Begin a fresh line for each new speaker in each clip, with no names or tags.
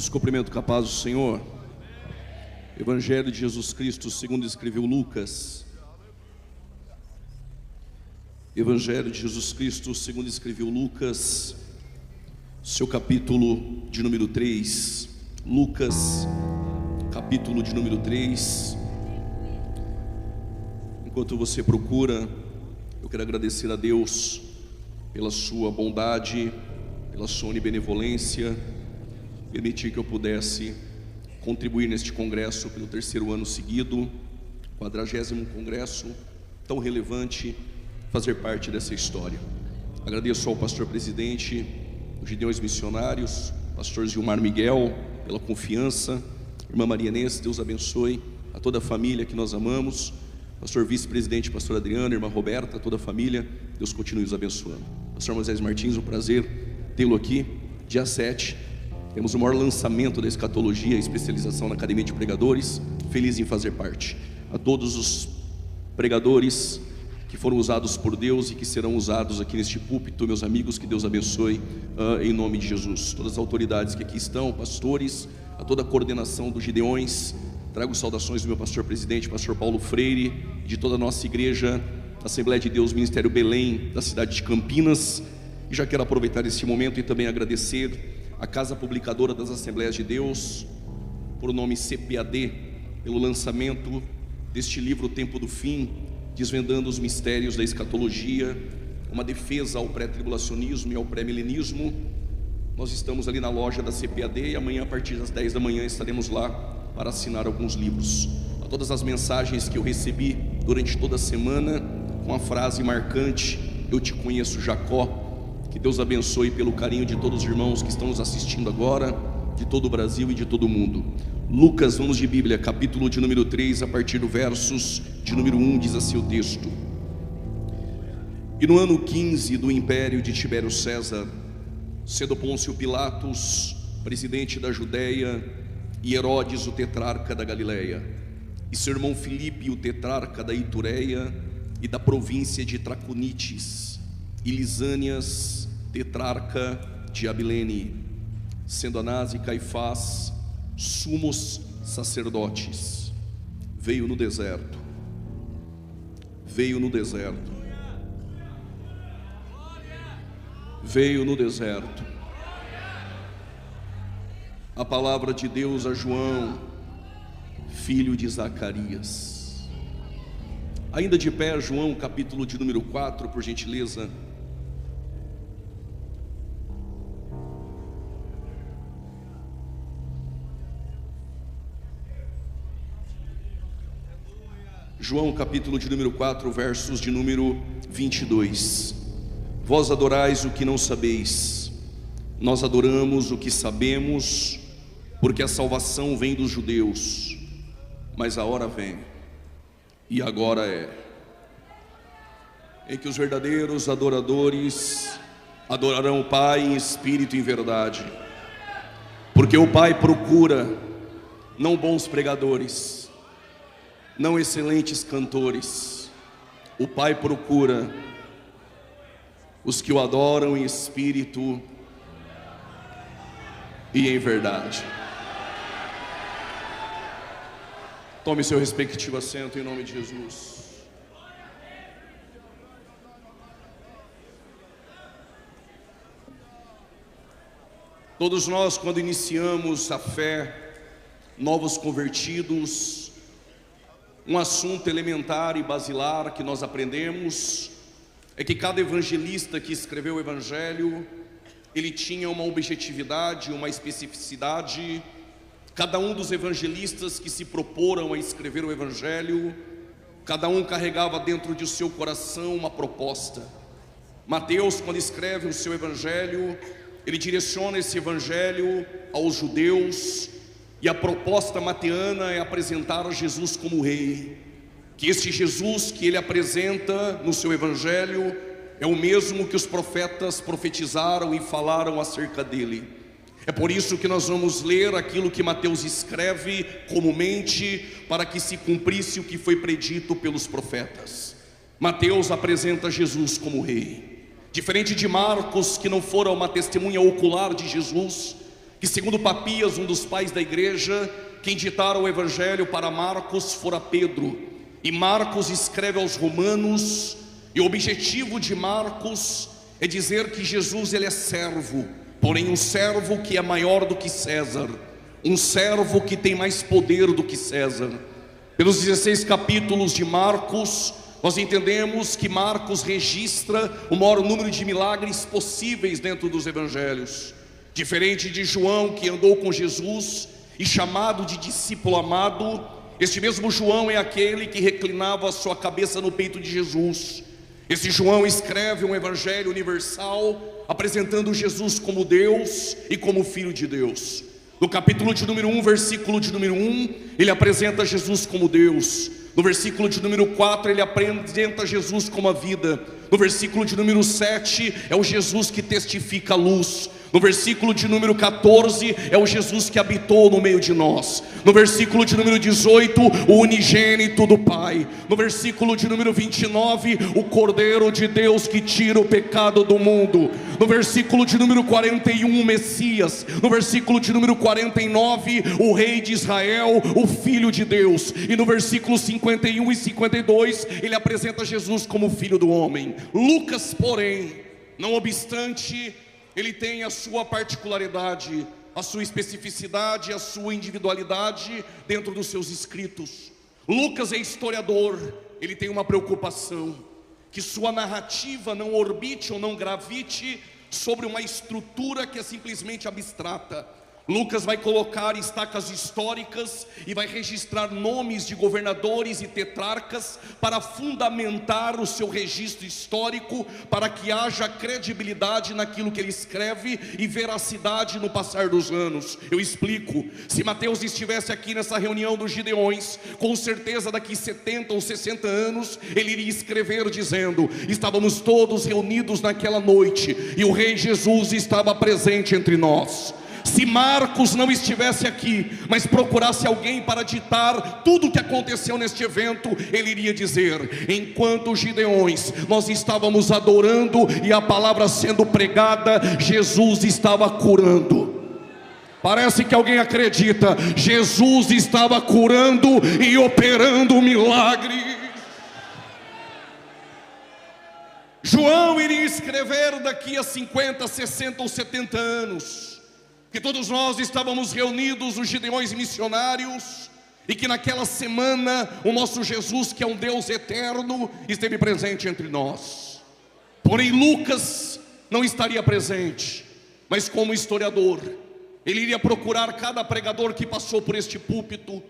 Os cumprimento com a paz do Senhor. Evangelho de Jesus Cristo segundo escreveu Lucas. Evangelho de Jesus Cristo segundo escreveu Lucas, seu capítulo de número 3. Lucas, capítulo de número 3. Enquanto você procura, eu quero agradecer a Deus pela sua bondade, pela sua onibenevolência, permitir que eu pudesse contribuir neste congresso pelo terceiro ano seguido, 40º congresso, tão relevante, fazer parte dessa história. Agradeço ao pastor presidente, os Gideões Missionários, pastor Gilmar Miguel, pela confiança, irmã Maria Inês, Deus abençoe, a toda a família que nós amamos, pastor vice-presidente, pastor Adriano, irmã Roberta, toda a família, Deus continue os abençoando. Pastor Moisés Martins, um prazer tê-lo aqui. Dia 7, temos o maior lançamento da escatologia, especialização na Academia de Pregadores, feliz em fazer parte. A todos os pregadores que foram usados por Deus e que serão usados aqui neste púlpito, meus amigos, que Deus abençoe em nome de Jesus. Todas as autoridades que aqui estão, pastores, a toda a coordenação dos Gideões, trago saudações do meu pastor presidente, pastor Paulo Freire, de toda a nossa igreja, Assembleia de Deus, Ministério Belém, da cidade de Campinas. E já quero aproveitar este momento e também agradecer a Casa Publicadora das Assembleias de Deus, por o nome CPAD, pelo lançamento deste livro, O Tempo do Fim, desvendando os mistérios da escatologia, uma defesa ao pré-tribulacionismo e ao pré-milenismo. Nós estamos ali na loja da CPAD e amanhã, a partir das 10 da manhã, estaremos lá para assinar alguns livros. A todas as mensagens que eu recebi durante toda a semana, com a frase marcante: eu te conheço, Jacó. Que Deus abençoe pelo carinho de todos os irmãos que estão nos assistindo agora, de todo o Brasil e de todo o mundo. Lucas, vamos de Bíblia, capítulo de número 3, a partir do versos de número 1, diz assim o texto: E no ano 15 do império de Tibério César, sendo Pôncio Pilatos presidente da Judéia, e Herodes o tetrarca da Galileia, e seu irmão Filipe o tetrarca da Itureia e da província de Traconites, e Lisânias tetrarca de Abilene, sendo Anás e Caifás sumos sacerdotes, veio no deserto, veio no deserto a palavra de Deus a João, filho de Zacarias. Ainda de pé, João, capítulo de número 4, por gentileza. João, capítulo de número 4, versos de número 22. Vós adorais o que não sabeis, nós adoramos o que sabemos, porque a salvação vem dos judeus. Mas a hora vem, e agora é, em que os verdadeiros adoradores adorarão o Pai em espírito e em verdade, porque o Pai procura não bons pregadores, não excelentes cantores. O Pai procura os que o adoram em espírito e em verdade. Tome seu respectivo assento em nome de Jesus. Todos nós, quando iniciamos a fé, novos convertidos, um assunto elementar e basilar que nós aprendemos é que cada evangelista que escreveu o evangelho, ele tinha uma objetividade, uma especificidade. Cada um dos evangelistas que se proporam a escrever o evangelho, cada um carregava dentro de seu coração uma proposta. Mateus, quando escreve o seu evangelho, ele direciona esse evangelho aos judeus, e a proposta mateana é apresentar Jesus como rei. Que este Jesus que ele apresenta no seu evangelho é o mesmo que os profetas profetizaram e falaram acerca dele. É por isso que nós vamos ler aquilo que Mateus escreve comumente, para que se cumprisse o que foi predito pelos profetas. Mateus apresenta Jesus como rei. Diferente de Marcos, que não fora uma testemunha ocular de Jesus, que segundo Papias, um dos pais da igreja, quem ditara o evangelho para Marcos fora Pedro, e Marcos escreve aos romanos, e o objetivo de Marcos é dizer que Jesus ele é servo, porém um servo que é maior do que César, um servo que tem mais poder do que César. Pelos 16 capítulos de Marcos, nós entendemos que Marcos registra o maior número de milagres possíveis dentro dos evangelhos. Diferente de João, que andou com Jesus e chamado de discípulo amado, este mesmo João é aquele que reclinava a sua cabeça no peito de Jesus. Esse João escreve um evangelho universal, apresentando Jesus como Deus e como Filho de Deus. No capítulo de número 1, versículo de número 1, ele apresenta Jesus como Deus. No versículo de número 4, ele apresenta Jesus como a vida. No versículo de número 7, é o Jesus que testifica a luz. No versículo de número 14, é o Jesus que habitou no meio de nós. No versículo de número 18, o unigênito do Pai. No versículo de número 29, o Cordeiro de Deus que tira o pecado do mundo. No versículo de número 41, o Messias. No versículo de número 49, o Rei de Israel, o Filho de Deus. E no versículo 51 e 52, ele apresenta Jesus como Filho do Homem. Lucas, porém, não obstante, ele tem a sua particularidade, a sua especificidade, a sua individualidade dentro dos seus escritos. Lucas é historiador, ele tem uma preocupação, que sua narrativa não orbite ou não gravite sobre uma estrutura que é simplesmente abstrata. Lucas vai colocar estacas históricas e vai registrar nomes de governadores e tetrarcas para fundamentar o seu registro histórico, para que haja credibilidade naquilo que ele escreve e veracidade no passar dos anos. Eu explico. Se Mateus estivesse aqui nessa reunião dos Gideões, com certeza daqui 70 ou 60 anos ele iria escrever dizendo: estávamos todos reunidos naquela noite e o Rei Jesus estava presente entre nós. Se Marcos não estivesse aqui, mas procurasse alguém para ditar tudo o que aconteceu neste evento, ele iria dizer: enquanto Gideões, nós estávamos adorando e a palavra sendo pregada, Jesus estava curando. Parece que alguém acredita. Jesus estava curando e operando milagres. João iria escrever daqui a 50, 60 ou 70 anos que todos nós estávamos reunidos, os Gideões missionários, e que naquela semana o nosso Jesus, que é um Deus eterno, esteve presente entre nós. Porém Lucas não estaria presente, mas como historiador, ele iria procurar cada pregador que passou por este púlpito,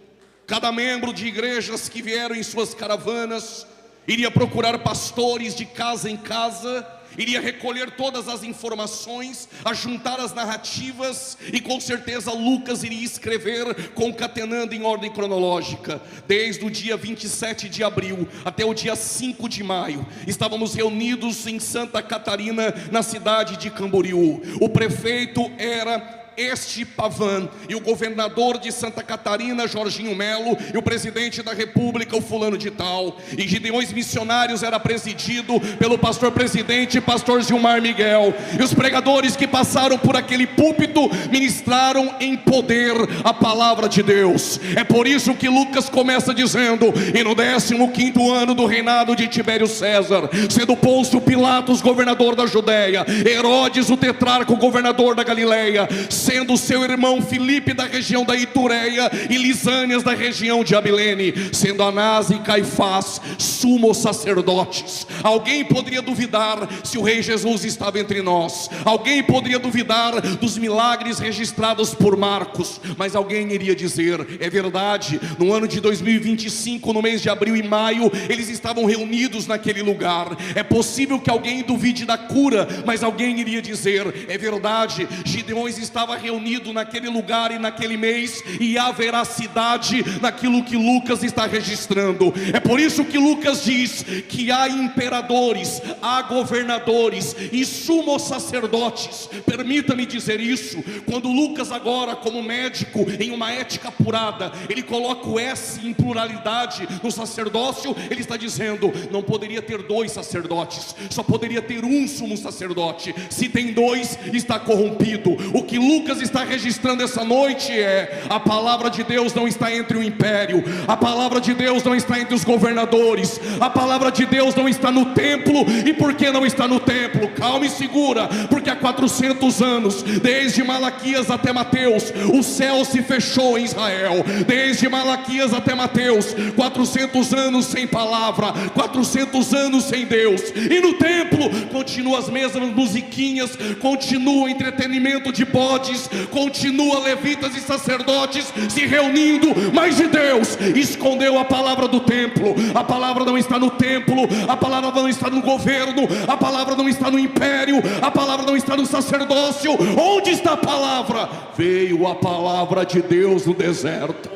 cada membro de igrejas que vieram em suas caravanas, iria procurar pastores de casa em casa, iria recolher todas as informações, ajuntar as narrativas, e com certeza Lucas iria escrever concatenando em ordem cronológica. Desde o dia 27 de abril até o dia 5 de maio, estávamos reunidos em Santa Catarina, na cidade de Camboriú. O prefeito era este Pavan, e o governador de Santa Catarina, Jorginho Melo, e o presidente da república, o fulano de tal. E Gideões missionários era presidido pelo pastor presidente, pastor Gilmar Miguel, e os pregadores que passaram por aquele púlpito ministraram em poder a palavra de Deus. É por isso que Lucas começa dizendo: e no 15º ano do reinado de Tibério César, sendo Pôncio Pilatos governador da Judéia, Herodes o tetrarca governador da Galileia, sendo seu irmão Filipe da região da Itureia e Lisânias da região de Abilene, sendo Anás e Caifás sumos sacerdotes. Alguém poderia duvidar se o Rei Jesus estava entre nós, alguém poderia duvidar dos milagres registrados por Marcos, mas alguém iria dizer: é verdade, no ano de 2025, no mês de abril e maio, eles estavam reunidos naquele lugar. É possível que alguém duvide da cura, mas alguém iria dizer: é verdade, Gideões estava reunido naquele lugar e naquele mês, e há veracidade naquilo que Lucas está registrando. É por isso que Lucas diz que há imperadores, há governadores e sumos sacerdotes. Permita-me dizer isso. Quando Lucas agora, como médico, em uma ética apurada, ele coloca o S em pluralidade no sacerdócio, ele está dizendo: não poderia ter dois sacerdotes, só poderia ter um sumo sacerdote. Se tem dois, está corrompido. O que Lucas Lucas está registrando essa noite é: a palavra de Deus não está entre o império, a palavra de Deus não está entre os governadores, a palavra de Deus não está no templo. E por que não está no templo? Calma e segura, porque há 400 anos, desde Malaquias até Mateus, o céu se fechou em Israel. Desde Malaquias até Mateus, 400 anos sem palavra, 400 anos sem Deus. E no templo continua as mesmas musiquinhas, continua o entretenimento de bodes, continua levitas e sacerdotes se reunindo, mas de Deus escondeu a palavra do templo. A palavra não está no templo, a palavra não está no governo, a palavra não está no império, a palavra não está no sacerdócio. Onde está a palavra? Veio a palavra de Deus no deserto.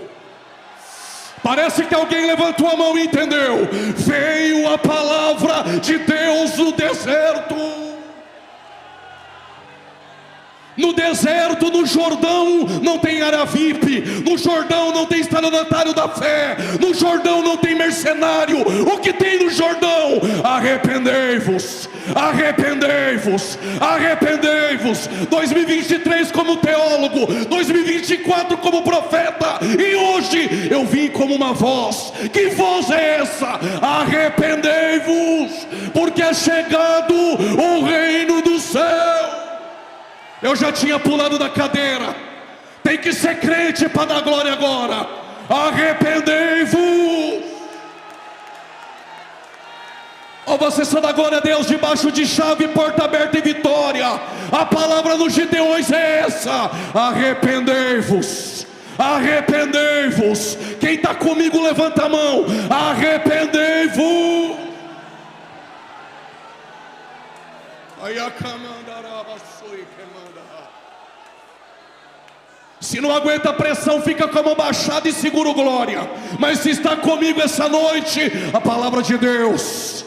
Parece que alguém levantou a mão e entendeu. Veio a palavra de Deus no deserto. No deserto, no Jordão, não tem área VIP. No Jordão não tem estelionatário da fé. No Jordão não tem mercenário. O que tem no Jordão? Arrependei-vos, arrependei-vos, arrependei-vos. 2023 como teólogo, 2024 como profeta. E hoje eu vim como uma voz. Que voz é essa? Arrependei-vos, porque é chegado o reino do céu. Eu já tinha pulado da cadeira. Tem que ser crente para dar glória agora. Arrependei-vos. Ou você só dá glória a Deus debaixo de chave, porta aberta e vitória. A palavra dos Gideões é essa: arrependei-vos, arrependei-vos. Quem está comigo levanta a mão. Arrependei-vos. Se não aguenta a pressão, fica com a mão baixada e segura o glória. Mas se está comigo essa noite, a palavra de Deus,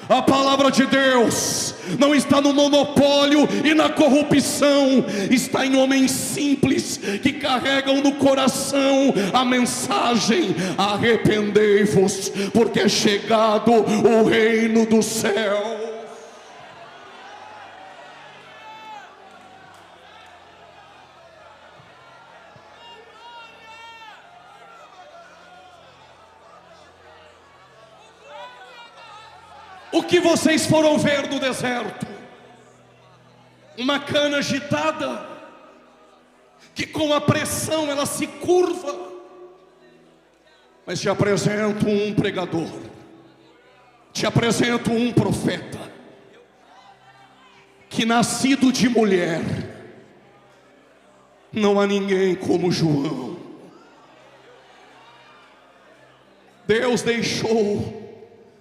a palavra de Deus não está no monopólio e na corrupção. Está em homens simples que carregam no coração a mensagem: arrependei-vos, porque é chegado o reino do céu. O que vocês foram ver no deserto? Uma cana agitada, que com a pressão ela se curva. Mas te apresento um pregador, te apresento um profeta, que nascido de mulher, não há ninguém como João. Deus deixou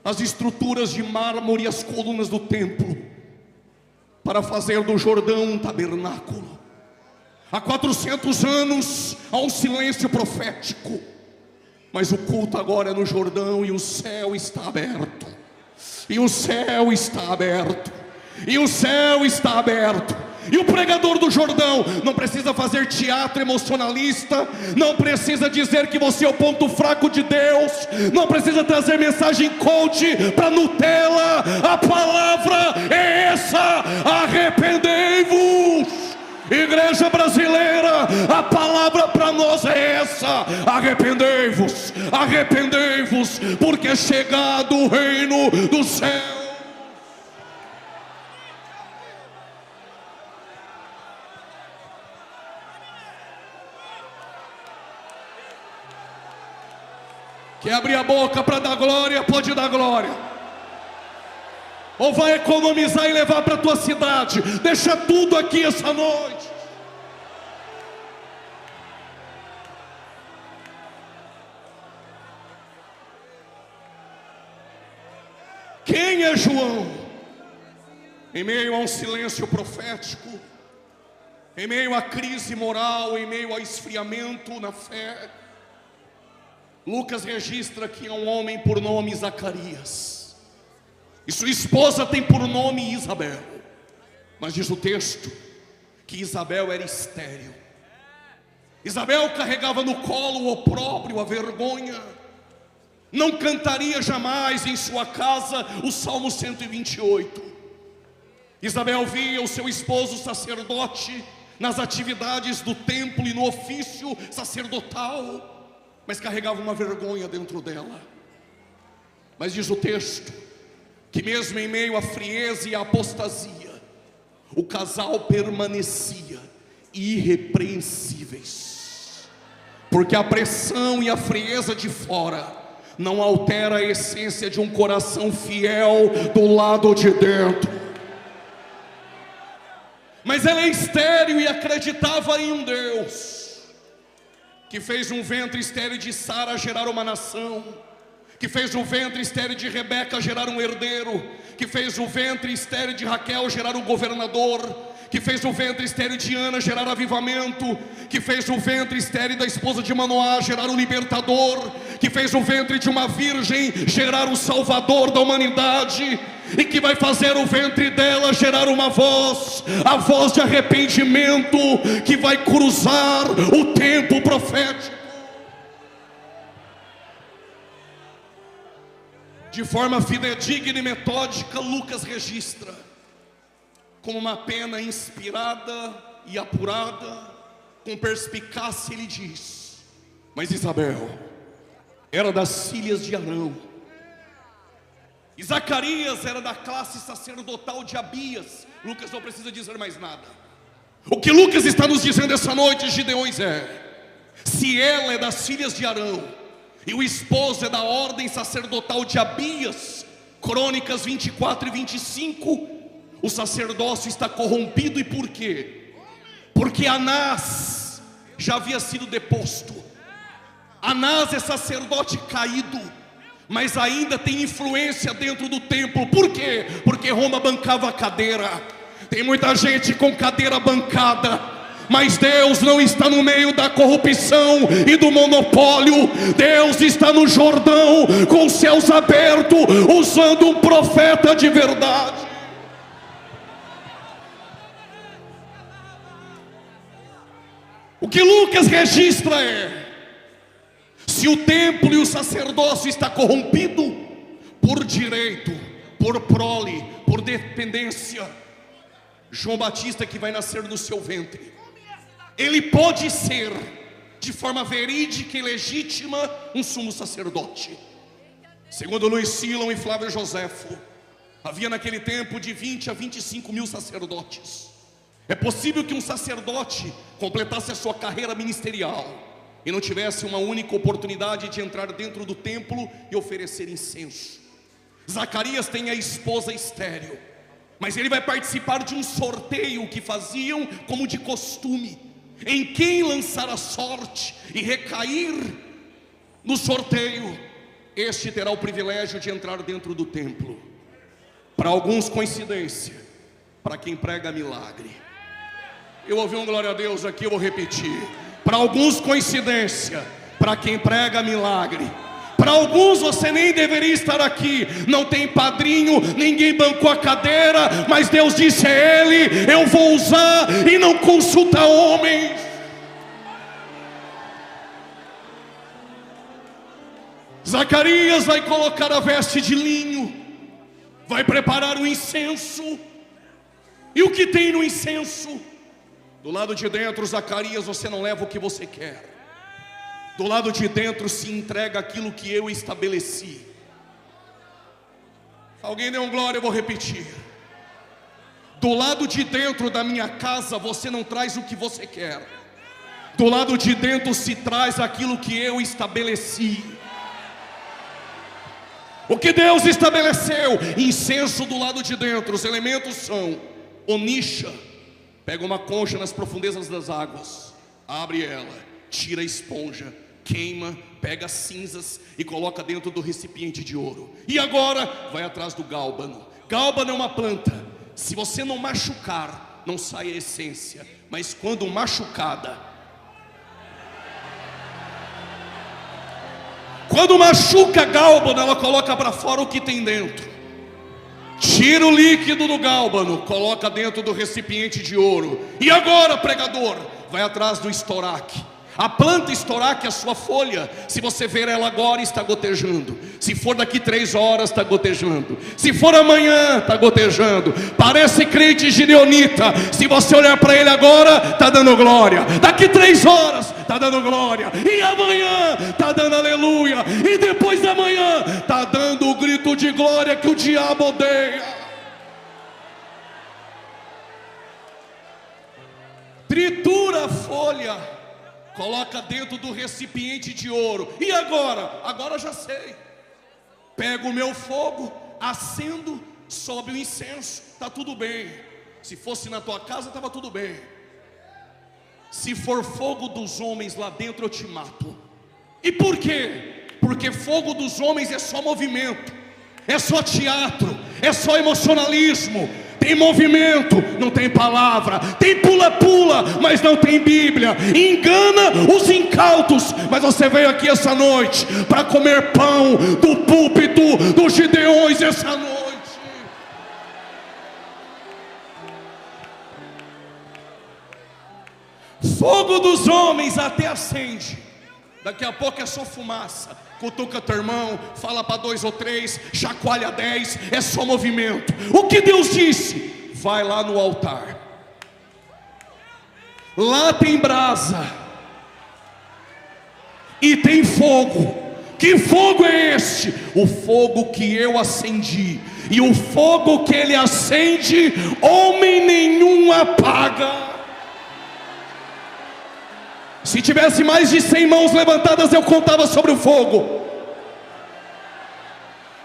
as estruturas de mármore e as colunas do templo para fazer do Jordão um tabernáculo. Há 400 anos há um silêncio profético, mas o culto agora é no Jordão, e o céu está aberto, e o céu está aberto, e o céu está aberto. E o pregador do Jordão não precisa fazer teatro emocionalista, não precisa dizer que você é o ponto fraco de Deus, não precisa trazer mensagem coach para Nutella. A palavra é essa: arrependei-vos. Igreja brasileira, a palavra para nós é essa: arrependei-vos, arrependei-vos, porque é chegado o reino do céu. Quer abrir a boca para dar glória? Pode dar glória. Ou vai economizar e levar para a tua cidade? Deixa tudo aqui essa noite. Quem é João? Em meio a um silêncio profético, em meio à crise moral, em meio ao esfriamento na fé, Lucas registra que é um homem por nome Zacarias, e sua esposa tem por nome Isabel. Mas diz o texto que Isabel era estéril. Isabel carregava no colo o opróbrio, a vergonha. Não cantaria jamais em sua casa o Salmo 128. Isabel via o seu esposo sacerdote nas atividades do templo e no ofício sacerdotal, mas carregava uma vergonha dentro dela. Mas diz o texto que mesmo em meio à frieza e à apostasia, o casal permanecia irrepreensíveis, porque a pressão e a frieza de fora não altera a essência de um coração fiel do lado de dentro. Mas ela é estéril e acreditava em um Deus que fez um ventre estéril de Sara gerar uma nação, que fez o ventre estéril de Rebeca gerar um herdeiro, que fez o ventre estéril de Raquel gerar um governador, que fez o ventre estéril de Ana gerar avivamento, que fez o ventre estéril da esposa de Manoá gerar um libertador, que fez o ventre de uma virgem gerar um salvador da humanidade, e que vai fazer o ventre dela gerar uma voz, a voz de arrependimento, que vai cruzar o tempo profético. De forma fidedigna e metódica, Lucas registra, como uma pena inspirada e apurada, com perspicácia ele diz: mas Isabel era das filhas de Arão, e Zacarias era da classe sacerdotal de Abias. Lucas não precisa dizer mais nada. O que Lucas está nos dizendo essa noite, Gideões, se ela é das filhas de Arão e o esposo é da ordem sacerdotal de Abias, Crônicas 24 e 25, o sacerdócio está corrompido. E por quê? Porque Anás já havia sido deposto. Anás é sacerdote caído, mas ainda tem influência dentro do templo. Por quê? Porque Roma bancava a cadeira. Tem muita gente com cadeira bancada, mas Deus não está no meio da corrupção e do monopólio. Deus está no Jordão, com os céus abertos, usando um profeta de verdade. O que Lucas registra se o templo e o sacerdócio está corrompido por direito, por prole, por dependência, João Batista, que vai nascer no seu ventre, ele pode ser, de forma verídica e legítima, um sumo sacerdote. Segundo Luiz Silon e Flávio Joséfo, havia naquele tempo de 20 a 25 mil sacerdotes. É possível que um sacerdote completasse a sua carreira ministerial e não tivesse uma única oportunidade de entrar dentro do templo e oferecer incenso. Zacarias tem a esposa estéril, mas ele vai participar de um sorteio que faziam como de costume. Em quem lançar a sorte e recair no sorteio, este terá o privilégio de entrar dentro do templo. Para alguns, coincidência; para quem prega, milagre. Eu ouvi um glória a Deus aqui, eu vou repetir. Para alguns, coincidência; para quem prega, milagre. Para alguns você nem deveria estar aqui, não tem padrinho, ninguém bancou a cadeira, mas Deus disse: é Ele, eu vou usar, e não consulta homens. Zacarias vai colocar a veste de linho, vai preparar o incenso. E o que tem no incenso? Do lado de dentro, Zacarias, você não leva o que você quer. Do lado de dentro se entrega aquilo que eu estabeleci. Alguém deu um glória, eu vou repetir. Do lado de dentro da minha casa, você não traz o que você quer. Do lado de dentro se traz aquilo que eu estabeleci. O que Deus estabeleceu? Incenso do lado de dentro. Os elementos são onixa. Pega uma concha nas profundezas das águas, abre ela, tira a esponja, queima, pega as cinzas e coloca dentro do recipiente de ouro. E agora vai atrás do gálbano. Gálbano é uma planta. Se você não machucar, não sai a essência. Mas quando machucada, quando machuca gálbano, ela coloca para fora o que tem dentro. Tira o líquido do gálbano, coloca dentro do recipiente de ouro. E agora, pregador, vai atrás do estoraque. A planta estourar, que é a sua folha, se você ver ela agora, está gotejando. Se for daqui 3 horas, está gotejando. Se for amanhã, está gotejando. Parece crente gideonita. Se você olhar para ele agora, está dando glória. Daqui 3 horas, está dando glória. E amanhã, está dando aleluia. E depois da manhã, está dando o grito de glória que o diabo odeia. Tritura a folha, coloca dentro do recipiente de ouro. E agora? Agora já sei. Pego o meu fogo, acendo, sobe o incenso, está tudo bem. Se fosse na tua casa, estava tudo bem. Se for fogo dos homens lá dentro, eu te mato. E por quê? Porque fogo dos homens é só movimento, é só teatro, é só emocionalismo. Tem movimento, não tem palavra. Tem pula-pula, mas não tem Bíblia. Engana os incautos. Mas você veio aqui essa noite para comer pão do púlpito dos Gideões essa noite. Fogo dos homens até acende. Daqui a pouco é só fumaça. Cutuca teu irmão, fala para 2 ou 3, chacoalha 10, é só movimento. O que Deus disse? Vai lá no altar. Lá tem brasa e tem fogo. Que fogo é este? O fogo que eu acendi. E o fogo que ele acende, homem nenhum apaga. Se tivesse mais de 100 mãos levantadas, eu contava sobre o fogo.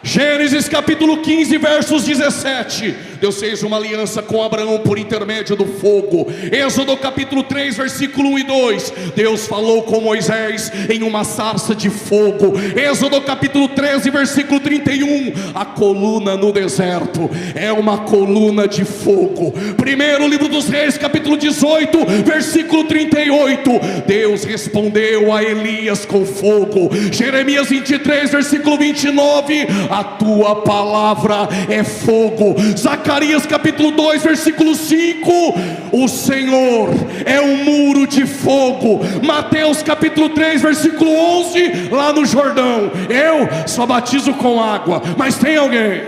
Gênesis capítulo 15, versos 17. Deus fez uma aliança com Abraão por intermédio do fogo. Êxodo capítulo 3, versículo 1 e 2. Deus falou com Moisés em uma sarça de fogo. Êxodo capítulo 13, versículo 31. A coluna no deserto é uma coluna de fogo. Primeiro livro dos Reis, capítulo 18, versículo 38. Deus respondeu a Elias com fogo. Jeremias 23, versículo 29. A tua palavra é fogo. Zacarias capítulo 2, versículo 5. O Senhor é um muro de fogo. Mateus capítulo 3, versículo 11. Lá no Jordão, eu só batizo com água. Mas tem alguém?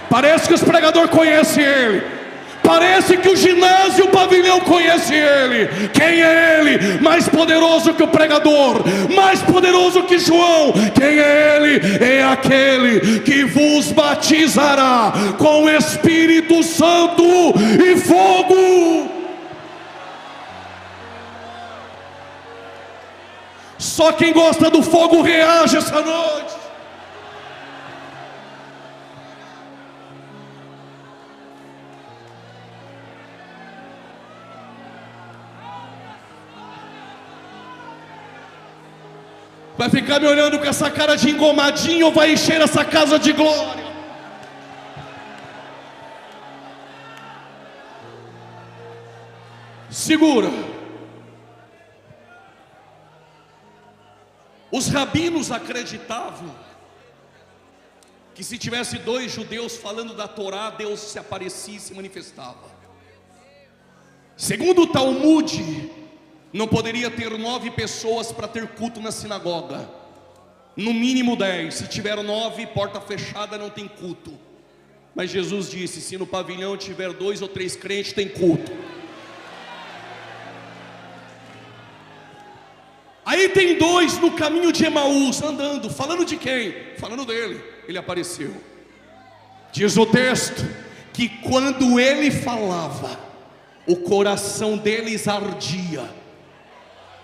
Parece que os pregadores conhecem ele. Parece que o ginásio, o pavilhão conhece ele. Quem é ele? Mais poderoso que o pregador, mais poderoso que João. Quem é ele? É aquele que vos batizará com o Espírito Santo e fogo. Só quem gosta do fogo reage essa noite. Vai ficar me olhando com essa cara de engomadinho ou vai encher essa casa de glória? Segura. Os rabinos acreditavam que se tivesse 2 judeus falando da Torá, Deus se aparecia e se manifestava. Segundo o Talmud, não poderia ter 9 pessoas para ter culto na sinagoga. No mínimo 10. Se tiver 9, porta fechada, não tem culto. Mas Jesus disse: se no pavilhão tiver 2 ou 3 crentes, tem culto. Aí tem 2 no caminho de Emaús, andando. Falando de quem? Falando dele. Ele apareceu. Diz o texto que quando ele falava, o coração deles ardia.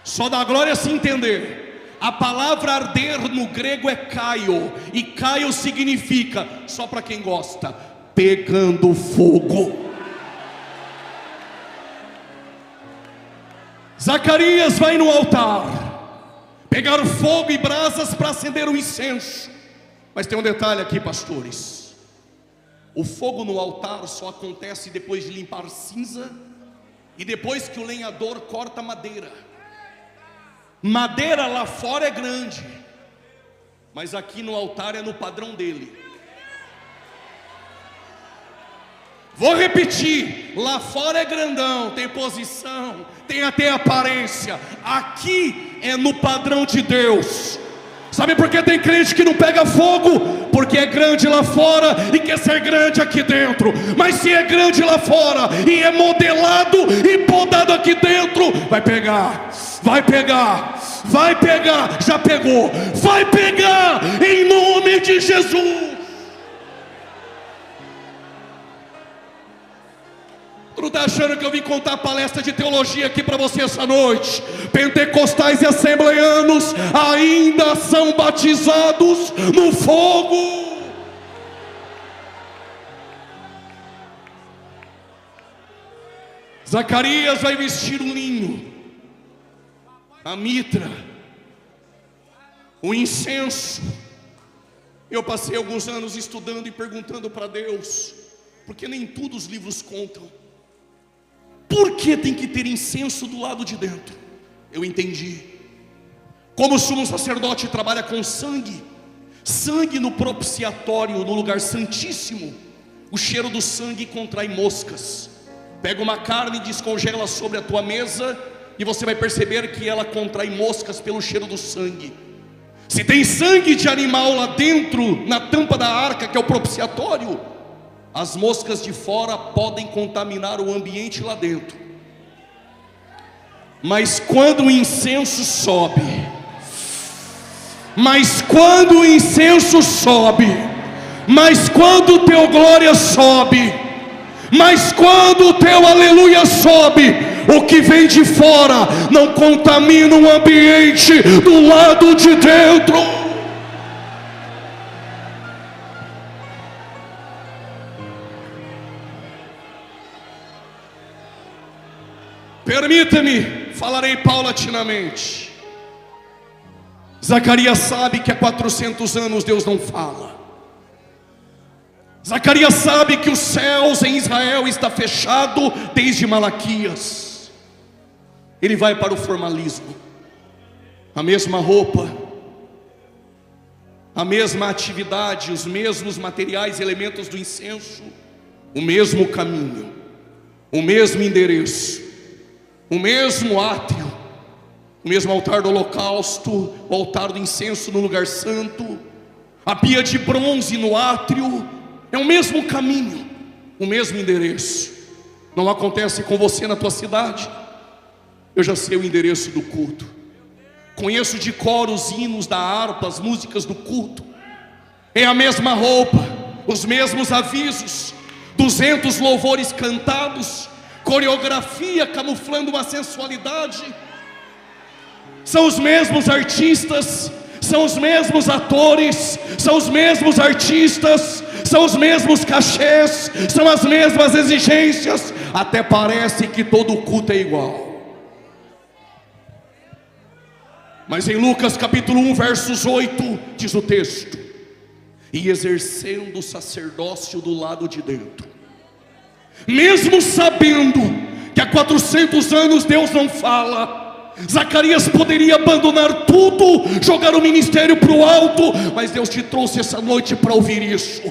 Só dá glória se entender. A palavra arder no grego é kaio. E kaio significa, só para quem gosta, pegando fogo. Zacarias vai no altar pegar fogo e brasas para acender o incenso. Mas tem um detalhe aqui, pastores. O fogo no altar só acontece depois de limpar cinza e depois que o lenhador corta madeira. Madeira lá fora é grande, mas aqui no altar é no padrão dele. Vou repetir: lá fora é grandão, tem posição, tem até aparência. Aqui é no padrão de Deus. Sabe por que tem crente que não pega fogo? Porque é grande lá fora e quer ser grande aqui dentro. Mas se é grande lá fora e é modelado e podado aqui dentro, vai pegar, vai pegar, vai pegar. Já pegou, vai pegar em nome de Jesus. Tu não está achando que eu vim contar palestra de teologia aqui para você essa noite? Pentecostais e assembleanos ainda são batizados no fogo. Zacarias vai vestir um linho, a mitra, o incenso. Eu passei alguns anos estudando e perguntando para Deus, porque nem tudo os livros contam. Por que tem que ter incenso do lado de dentro? Eu entendi. Como o sumo sacerdote trabalha com sangue, sangue no propiciatório, no lugar santíssimo, o cheiro do sangue contrai moscas. Pega uma carne e descongela sobre a tua mesa, e você vai perceber que ela contrai moscas pelo cheiro do sangue. Se tem sangue de animal lá dentro, na tampa da arca, que é o propiciatório, as moscas de fora podem contaminar o ambiente lá dentro. Mas quando o incenso sobe, mas quando o teu glória sobe, mas quando o teu aleluia sobe, o que vem de fora não contamina o ambiente do lado de dentro. Permita-me, falarei paulatinamente. Zacarias sabe que há 400 anos Deus não fala. Zacarias sabe que os céus em Israel está fechado desde Malaquias. Ele vai para o formalismo. A mesma roupa, a mesma atividade, os mesmos materiais, elementos do incenso, o mesmo caminho, o mesmo endereço, o mesmo átrio, o mesmo altar do holocausto, o altar do incenso no lugar santo, a pia de bronze no átrio, é o mesmo caminho, o mesmo endereço. Não acontece com você na tua cidade? Eu já sei o endereço do culto, conheço de cor os hinos da harpa, as músicas do culto. É a mesma roupa, os mesmos avisos, 200 louvores cantados, coreografia camuflando uma sensualidade. São os mesmos artistas, são os mesmos atores, são os mesmos artistas, são os mesmos cachês, são as mesmas exigências. Até parece que todo o culto é igual. Mas em Lucas capítulo 1 versos 8 diz o texto: e exercendo o sacerdócio do lado de dentro, mesmo sabendo que há 400 anos Deus não fala, Zacarias poderia abandonar tudo, jogar o ministério para o alto, mas Deus te trouxe essa noite para ouvir isso.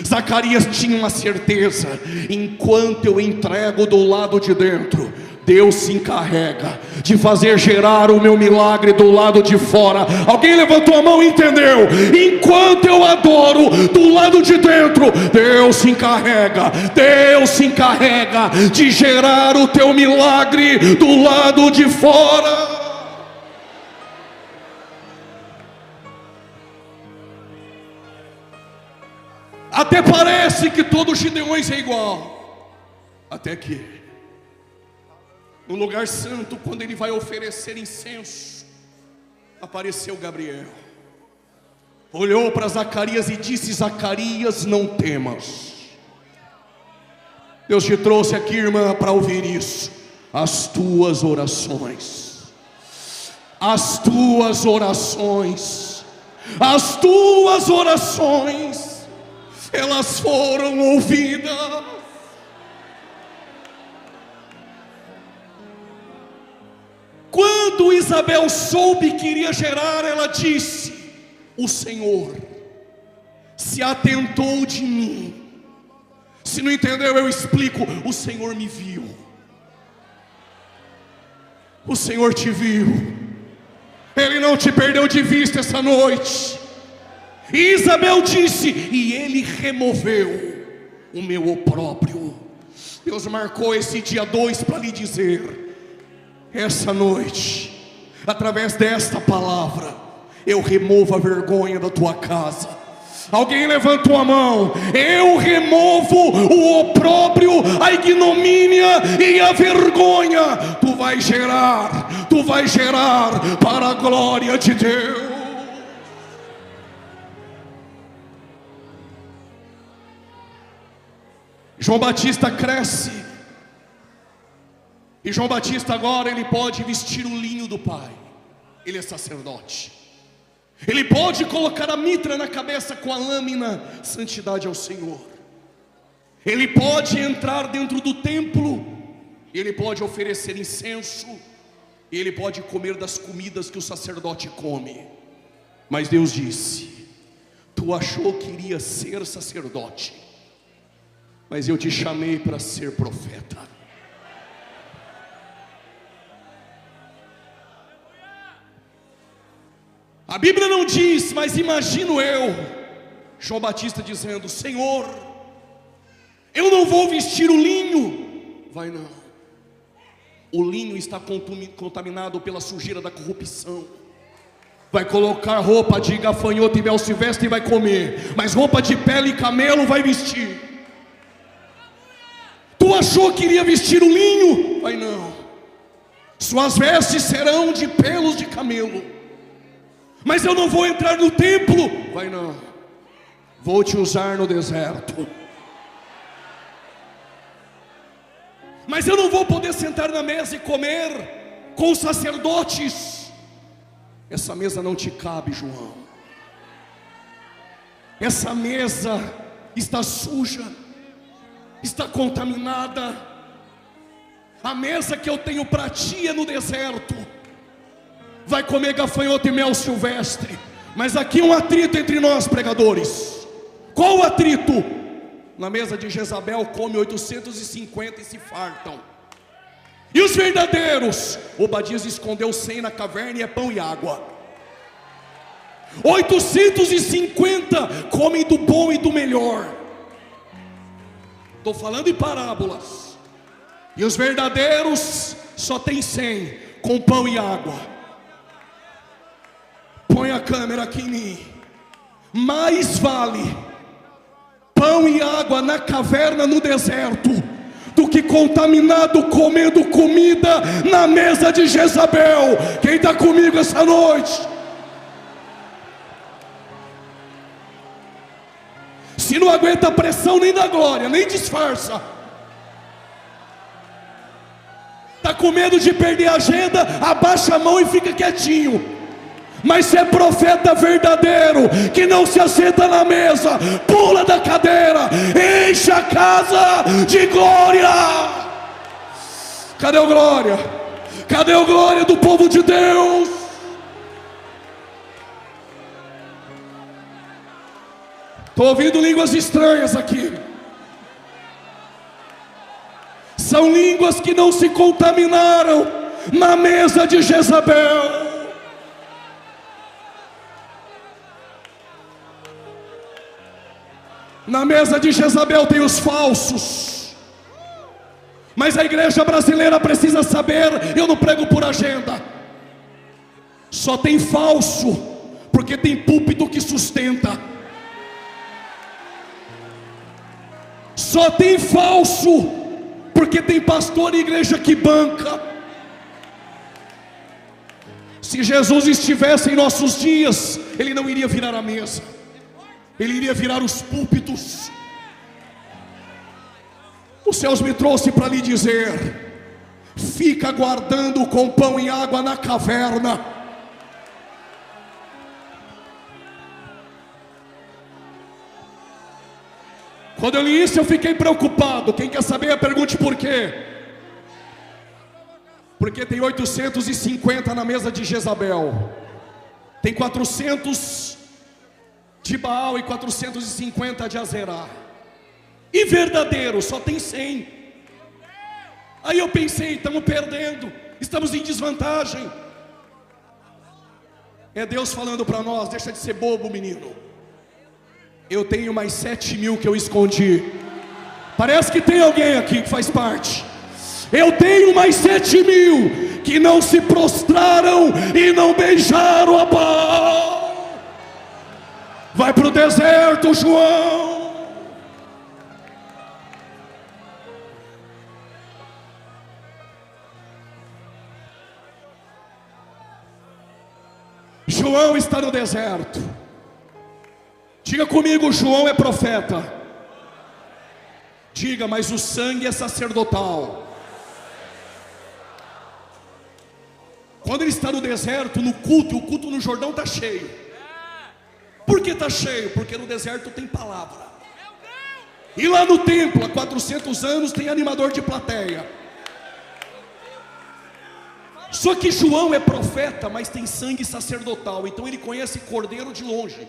Zacarias tinha uma certeza: enquanto eu entrego do lado de dentro, Deus se encarrega de fazer gerar o meu milagre do lado de fora. Alguém levantou a mão e entendeu? Enquanto eu adoro do lado de dentro, Deus se encarrega de gerar o teu milagre do lado de fora. Até parece que todos os gideões é igual, até que no lugar santo, quando ele vai oferecer incenso, apareceu Gabriel, olhou para Zacarias e disse: Zacarias, não temas. Deus te trouxe aqui, irmã, para ouvir isso. As tuas orações, elas foram ouvidas. Quando Isabel soube que iria gerar, ela disse: o Senhor se atentou de mim, Se não entendeu, eu explico. O Senhor me viu. O Senhor te viu. Ele não te perdeu de vista essa noite. E Isabel disse: e Ele removeu o meu opróbrio. Deus marcou esse dia 2 para lhe dizer: essa noite, através desta palavra, eu removo a vergonha da tua casa. Alguém levantou a mão. Eu removo o opróbrio, a ignomínia e a vergonha. Tu vai gerar para a glória de Deus. João Batista cresce, e João Batista agora ele pode vestir o linho do Pai. Ele é sacerdote. Ele pode colocar a mitra na cabeça com a lâmina, santidade ao Senhor. Ele pode entrar dentro do templo, ele pode oferecer incenso, ele pode comer das comidas que o sacerdote come. Mas Deus disse: tu achou que iria ser sacerdote, mas eu te chamei para ser profeta. A Bíblia não diz, mas imagino eu, João Batista dizendo: Senhor, eu não vou vestir o linho. Vai não. O linho está contaminado pela sujeira da corrupção. Vai colocar roupa de gafanhoto e mel silvestre e vai comer, mas roupa de pele e camelo vai vestir. Tu achou que iria vestir o linho? Vai não. Suas vestes serão de pelos de camelo. Mas eu não vou entrar no templo. Vai não. Vou te usar no deserto. Mas eu não vou poder sentar na mesa e comer com os sacerdotes. Essa mesa não te cabe, João. Essa mesa está suja, está contaminada. A mesa que eu tenho para ti é no deserto. Vai comer gafanhoto e mel silvestre. Mas aqui um atrito entre nós, pregadores. Qual o atrito? Na mesa de Jezabel come 850 e se fartam. E os verdadeiros? Obadias escondeu 100 na caverna e é pão e água. 850 comem do bom e do melhor. Estou falando em parábolas. E os verdadeiros só tem 100 com pão e água. Põe a câmera aqui em mim. Mais vale pão e água na caverna no deserto do que contaminado comendo comida na mesa de Jezabel. Quem está comigo essa noite? Se não aguenta a pressão nem da glória, nem disfarça. Está com medo de perder a agenda? Abaixa a mão e fica quietinho. Mas se é profeta verdadeiro, que não se assenta na mesa, pula da cadeira, enche a casa de glória. Cadê o glória? Cadê o glória do povo de Deus? Estou ouvindo línguas estranhas aqui. São línguas que não se contaminaram na mesa de Jezabel. Na mesa de Jezabel tem os falsos. Mas a igreja brasileira precisa saber, eu não prego por agenda. Só tem falso porque tem púlpito que sustenta. Só tem falso porque tem pastor e igreja que banca. Se Jesus estivesse em nossos dias, Ele não iria virar a mesa, Ele iria virar os púlpitos. Os céus me trouxe para lhe dizer: fica guardando com pão e água na caverna. Quando eu li isso eu fiquei preocupado. Quem quer saber, pergunte por quê. Porque tem 850 na mesa de Jezabel, tem 400 de Baal e 450 de Azerá. e verdadeiro só tem 100. Aí eu pensei, estamos perdendo, estamos em desvantagem. É Deus falando para nós: deixa de ser bobo, menino. Eu tenho mais 7.000 que eu escondi. Parece que tem alguém aqui que faz parte. Eu tenho mais 7.000 que não se prostraram e não beijaram a Baal. Vai para o deserto, João. João está no deserto. Diga comigo: João é profeta. Diga: mas o sangue é sacerdotal. Quando ele está no deserto, no culto, o culto no Jordão está cheio. Por que está cheio? Porque no deserto tem palavra. E lá no templo, há 400 anos, tem animador de plateia. Só que João é profeta, mas tem sangue sacerdotal. Então ele conhece cordeiro de longe.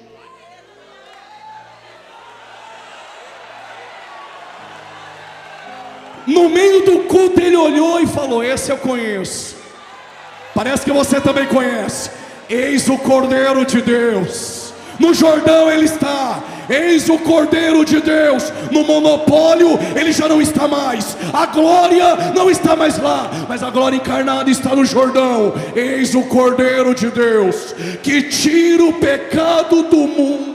No meio do culto ele olhou e falou: esse eu conheço. Parece que você também conhece. Eis o Cordeiro de Deus. No Jordão ele está. Eis o Cordeiro de Deus. No monopólio ele já não está mais. A glória não está mais lá, mas a glória encarnada está no Jordão. Eis o Cordeiro de Deus, que tira o pecado do mundo.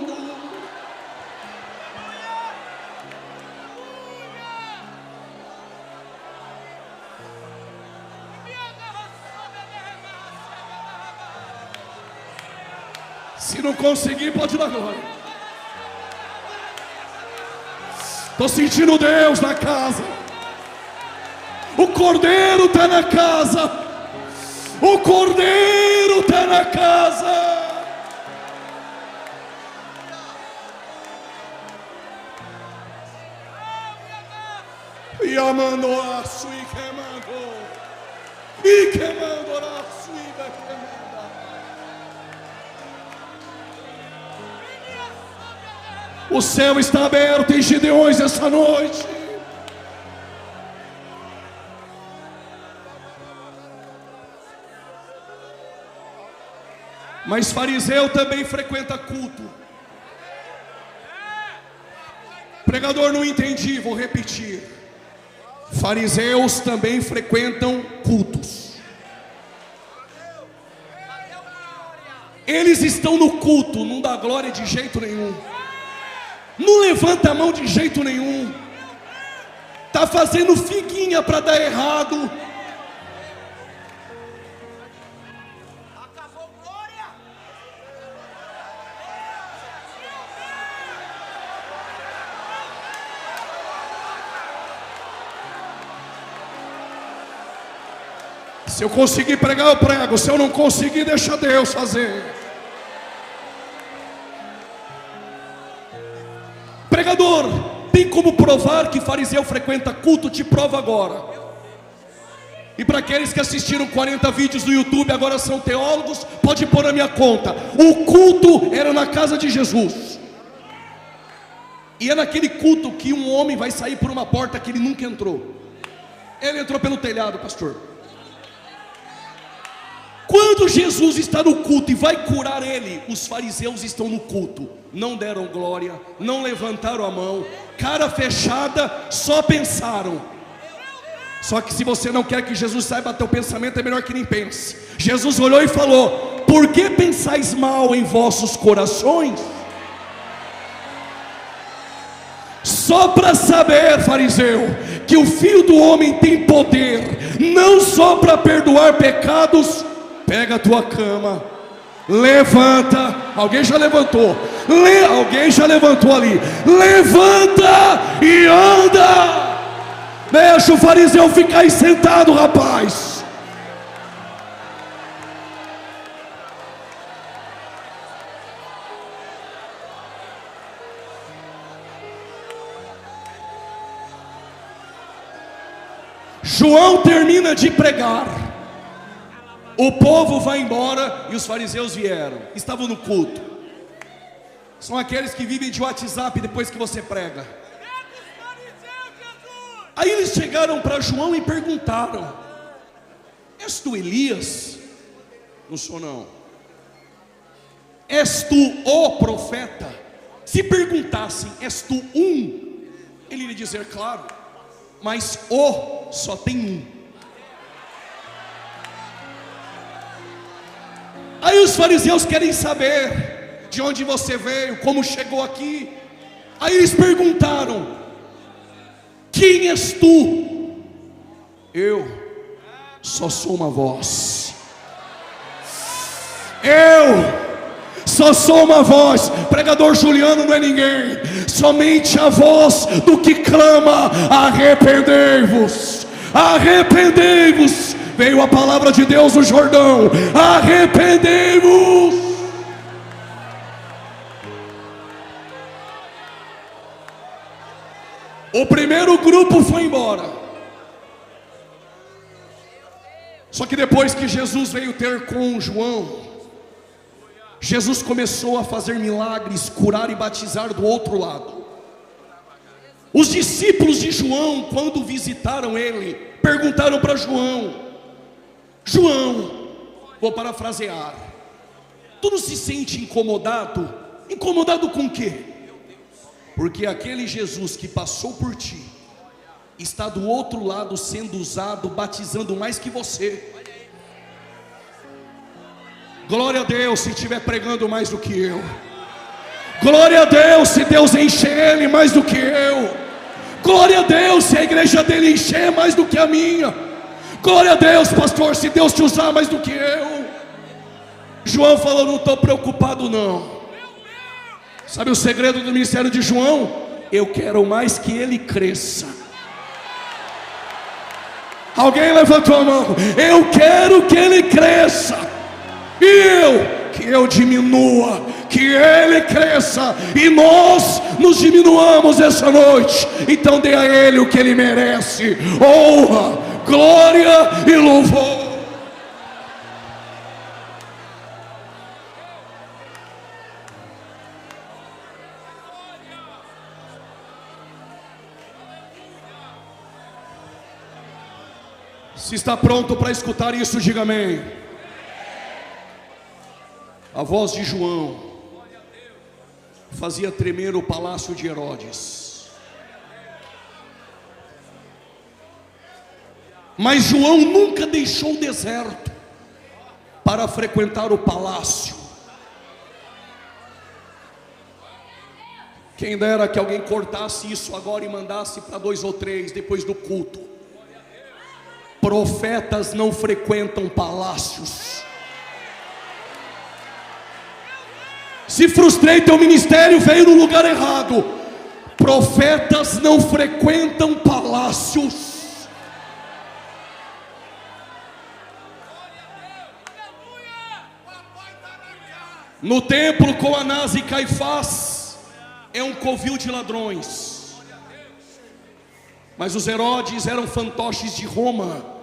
Se não conseguir, pode dar glória. Estou sentindo Deus na casa. O Cordeiro está na casa. O Cordeiro está na casa. E amando a sua e queimando a sua e queimando. O céu está aberto em Gideões essa noite. Mas fariseu também frequenta culto. Pregador, não entendi, vou repetir. Fariseus também frequentam cultos. Eles estão no culto, não dá glória de jeito nenhum. Não levanta a mão de jeito nenhum. Está fazendo figuinha para dar errado.
Acabou glória.
Se eu conseguir pregar, eu prego. Se eu não conseguir, deixa Deus fazer. Pregador, tem como provar que fariseu frequenta culto? Te prova agora. E para aqueles que assistiram 40 vídeos no YouTube, agora são teólogos, pode pôr na minha conta. O culto era na casa de Jesus. E é naquele culto que um homem vai sair por uma porta que ele nunca entrou. Ele entrou pelo telhado, pastor. Quando Jesus está no culto e vai curar ele, os fariseus estão no culto, não deram glória, não levantaram a mão, cara fechada, só pensaram. Só que se você não quer que Jesus saiba teu pensamento, é melhor que nem pense. Jesus olhou e falou: por que pensais mal em vossos corações? Só para saber, fariseu, que o Filho do Homem tem poder, não só para perdoar pecados. Pega a tua cama, levanta. Alguém já levantou? Alguém já levantou ali. Levanta e anda. Deixa o fariseu ficar aí sentado, rapaz. João termina de pregar. O povo vai embora e os fariseus vieram. Estavam no culto. São aqueles que vivem de WhatsApp depois que você prega. Aí eles chegaram para João e perguntaram: és tu Elias? Não sou não. És tu o profeta? Se perguntassem: és tu um? Ele iria dizer: claro, mas o só tem um. Aí os fariseus querem saber de onde você veio, como chegou aqui. Aí eles perguntaram: quem és tu? Eu só sou uma voz. Eu só sou uma voz. Pregador Juliano não é ninguém, somente a voz do que clama: arrependei-vos, arrependei-vos. Veio a palavra de Deus no Jordão: arrependei-vos. O primeiro grupo foi embora. Só que depois que Jesus veio ter com João, Jesus começou a fazer milagres, curar e batizar do outro lado. Os discípulos de João, quando visitaram ele, perguntaram para João: João, vou parafrasear, tu não se sente incomodado? Incomodado com o quê? Porque aquele Jesus que passou por ti está do outro lado sendo usado, batizando mais que você. Glória a Deus se estiver pregando mais do que eu. Glória a Deus se Deus encher ele mais do que eu. Glória a Deus se a igreja dele encher mais do que a minha. Glória a Deus, pastor, se Deus te usar mais do que eu. João falou: não estou preocupado não. Sabe o segredo do ministério de João? Eu quero mais que ele cresça. Alguém levantou a mão. Eu quero que ele cresça, e que eu diminua, que ele cresça e nós nos diminuamos essa noite. Então dê a ele o que ele merece: honra, glória e louvor. Se está pronto para escutar isso, diga amém. A voz de João fazia tremer o palácio de Herodes. Mas João nunca deixou o deserto para frequentar o palácio. Quem dera que alguém cortasse isso agora e mandasse para 2 ou 3 depois do culto. Profetas não frequentam palácios. Se frustrei, teu ministério veio no lugar errado. Profetas não frequentam palácios. No templo com Anás e Caifás é um covil de ladrões. Mas os Herodes eram fantoches de Roma.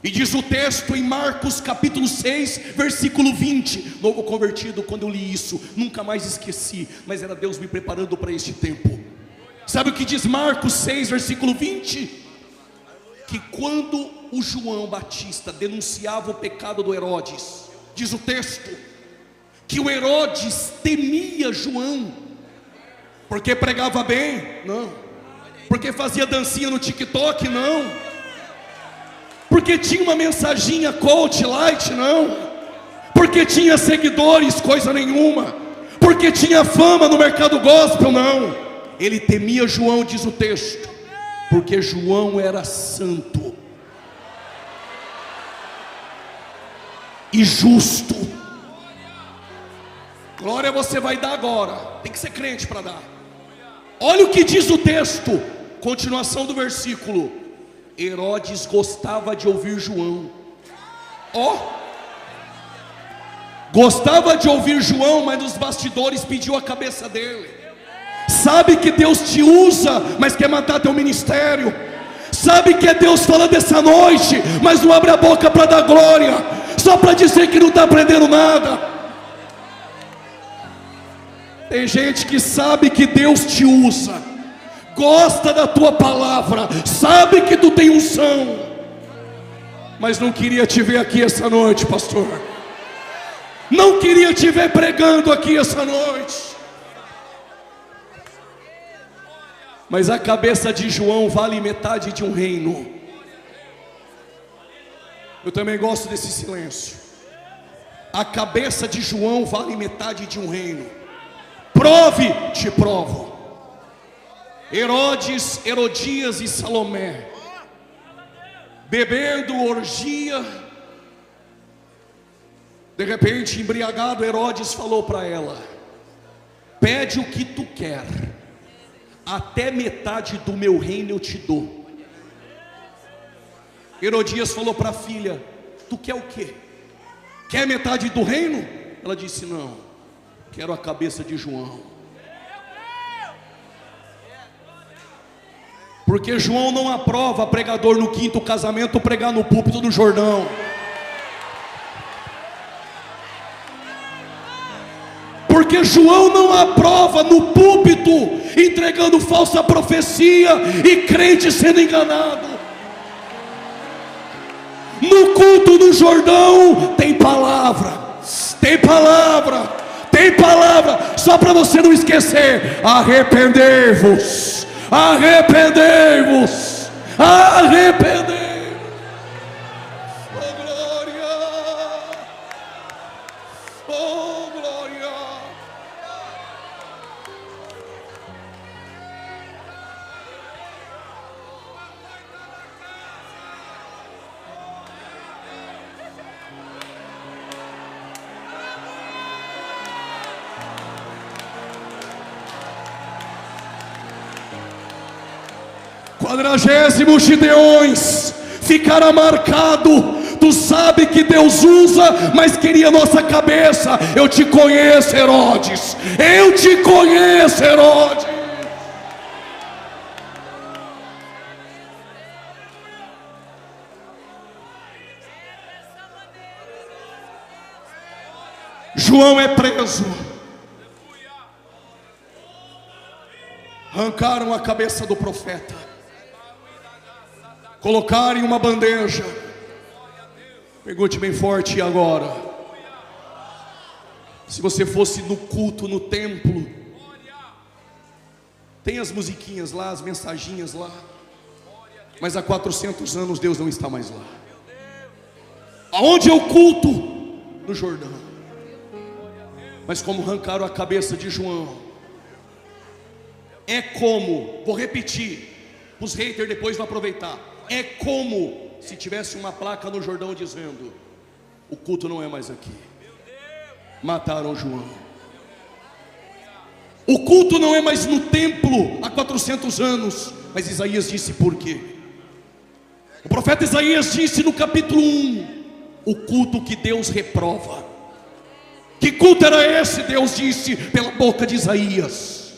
E diz o texto em Marcos capítulo 6, versículo 20. Novo convertido, quando eu li isso, nunca mais esqueci. Mas era Deus me preparando para este tempo. Sabe o que diz Marcos 6, versículo 20? Que quando o João Batista denunciava o pecado do Herodes, diz o texto, que o Herodes temia João. Porque pregava bem? Não. Porque fazia dancinha no TikTok? Não. Porque tinha uma mensaginha coach light? Não. Porque tinha seguidores? Coisa nenhuma. Porque tinha fama no mercado gospel? Não. Ele temia João, diz o texto, porque João era santo e justo. Glória você vai dar agora. Tem que ser crente para dar. Olha o que diz o texto. Continuação do versículo. Herodes gostava de ouvir João. Gostava de ouvir João, mas nos bastidores pediu a cabeça dele. Sabe que Deus te usa, mas quer matar teu ministério. Sabe que é Deus falando essa noite, mas não abre a boca para dar glória, só para dizer que não está aprendendo nada. Tem gente que sabe que Deus te usa, gosta da tua palavra, sabe que tu tem unção, mas não queria te ver aqui essa noite, pastor. Não queria te ver pregando aqui essa noite. Mas a cabeça de João vale metade de um reino. Eu também gosto desse silêncio. A cabeça de João vale metade de um reino. Prove, te provo. Herodes, Herodias e Salomé, bebendo orgia. De repente, embriagado, Herodes falou para ela: pede o que tu quer, até metade do meu reino eu te dou. Herodias falou para a filha: tu quer o quê? Quer metade do reino? Ela disse: não, quero a cabeça de João. Porque João não aprova pregador no quinto casamento pregar no púlpito do Jordão. Porque João não aprova no púlpito entregando falsa profecia e crente sendo enganado. No culto do Jordão tem palavra, tem palavra, tem palavra. Só para você não esquecer: arrependei-vos, arrependei-vos, arrependei-vos. Oh glória, oh glória. Quadragésimo Gideões, ficará marcado. Tu sabe que Deus usa, mas queria nossa cabeça. Eu te conheço, Herodes. Eu te conheço, Herodes. João é preso. Arrancaram a cabeça do profeta, colocaram em uma bandeja. Pergunte bem forte: e agora? Se você fosse no culto, no templo, tem as musiquinhas lá, as mensaginhas lá, mas há 400 anos Deus não está mais lá. Aonde é o culto? No Jordão. Mas como arrancaram a cabeça de João, é como, vou repetir, os haters depois vão aproveitar. É como se tivesse uma placa no Jordão dizendo: o culto não é mais aqui. Mataram João. O culto não é mais no templo há 400 anos. Mas Isaías disse por quê? O profeta Isaías disse no capítulo 1: o culto que Deus reprova. Que culto era esse? Deus disse pela boca de Isaías: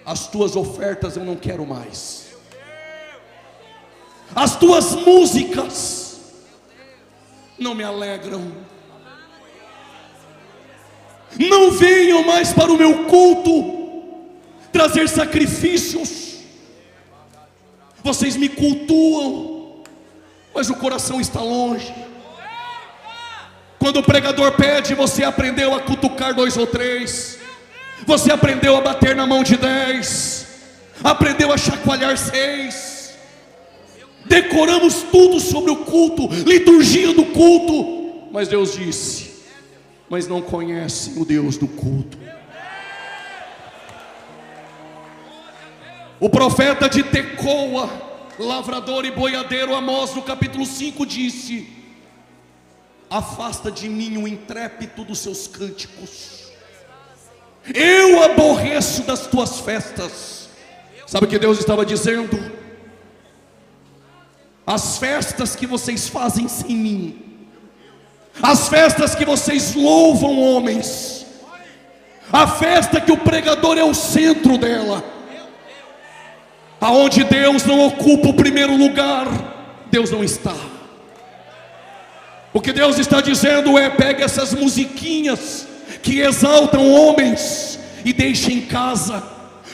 as tuas ofertas eu não quero mais. As tuas músicas não me alegram. Não venham mais para o meu culto trazer sacrifícios. Vocês me cultuam, mas o coração está longe. Quando o pregador pede, você aprendeu a cutucar 2 ou 3. Você aprendeu a bater na mão de 10. Aprendeu a chacoalhar 6. Decoramos tudo sobre o culto, liturgia do culto. Mas Deus disse: mas não conhecem o Deus do culto. O profeta de Tecoa, lavrador e boiadeiro, Amós no capítulo 5 disse: afasta de mim o intrépito dos seus cânticos. Eu aborreço das tuas festas. Sabe o que Deus estava dizendo? As festas que vocês fazem sem mim, as festas que vocês louvam homens, a festa que o pregador é o centro dela, aonde Deus não ocupa o primeiro lugar, Deus não está. O que Deus está dizendo é: pega essas musiquinhas que exaltam homens e deixa em casa.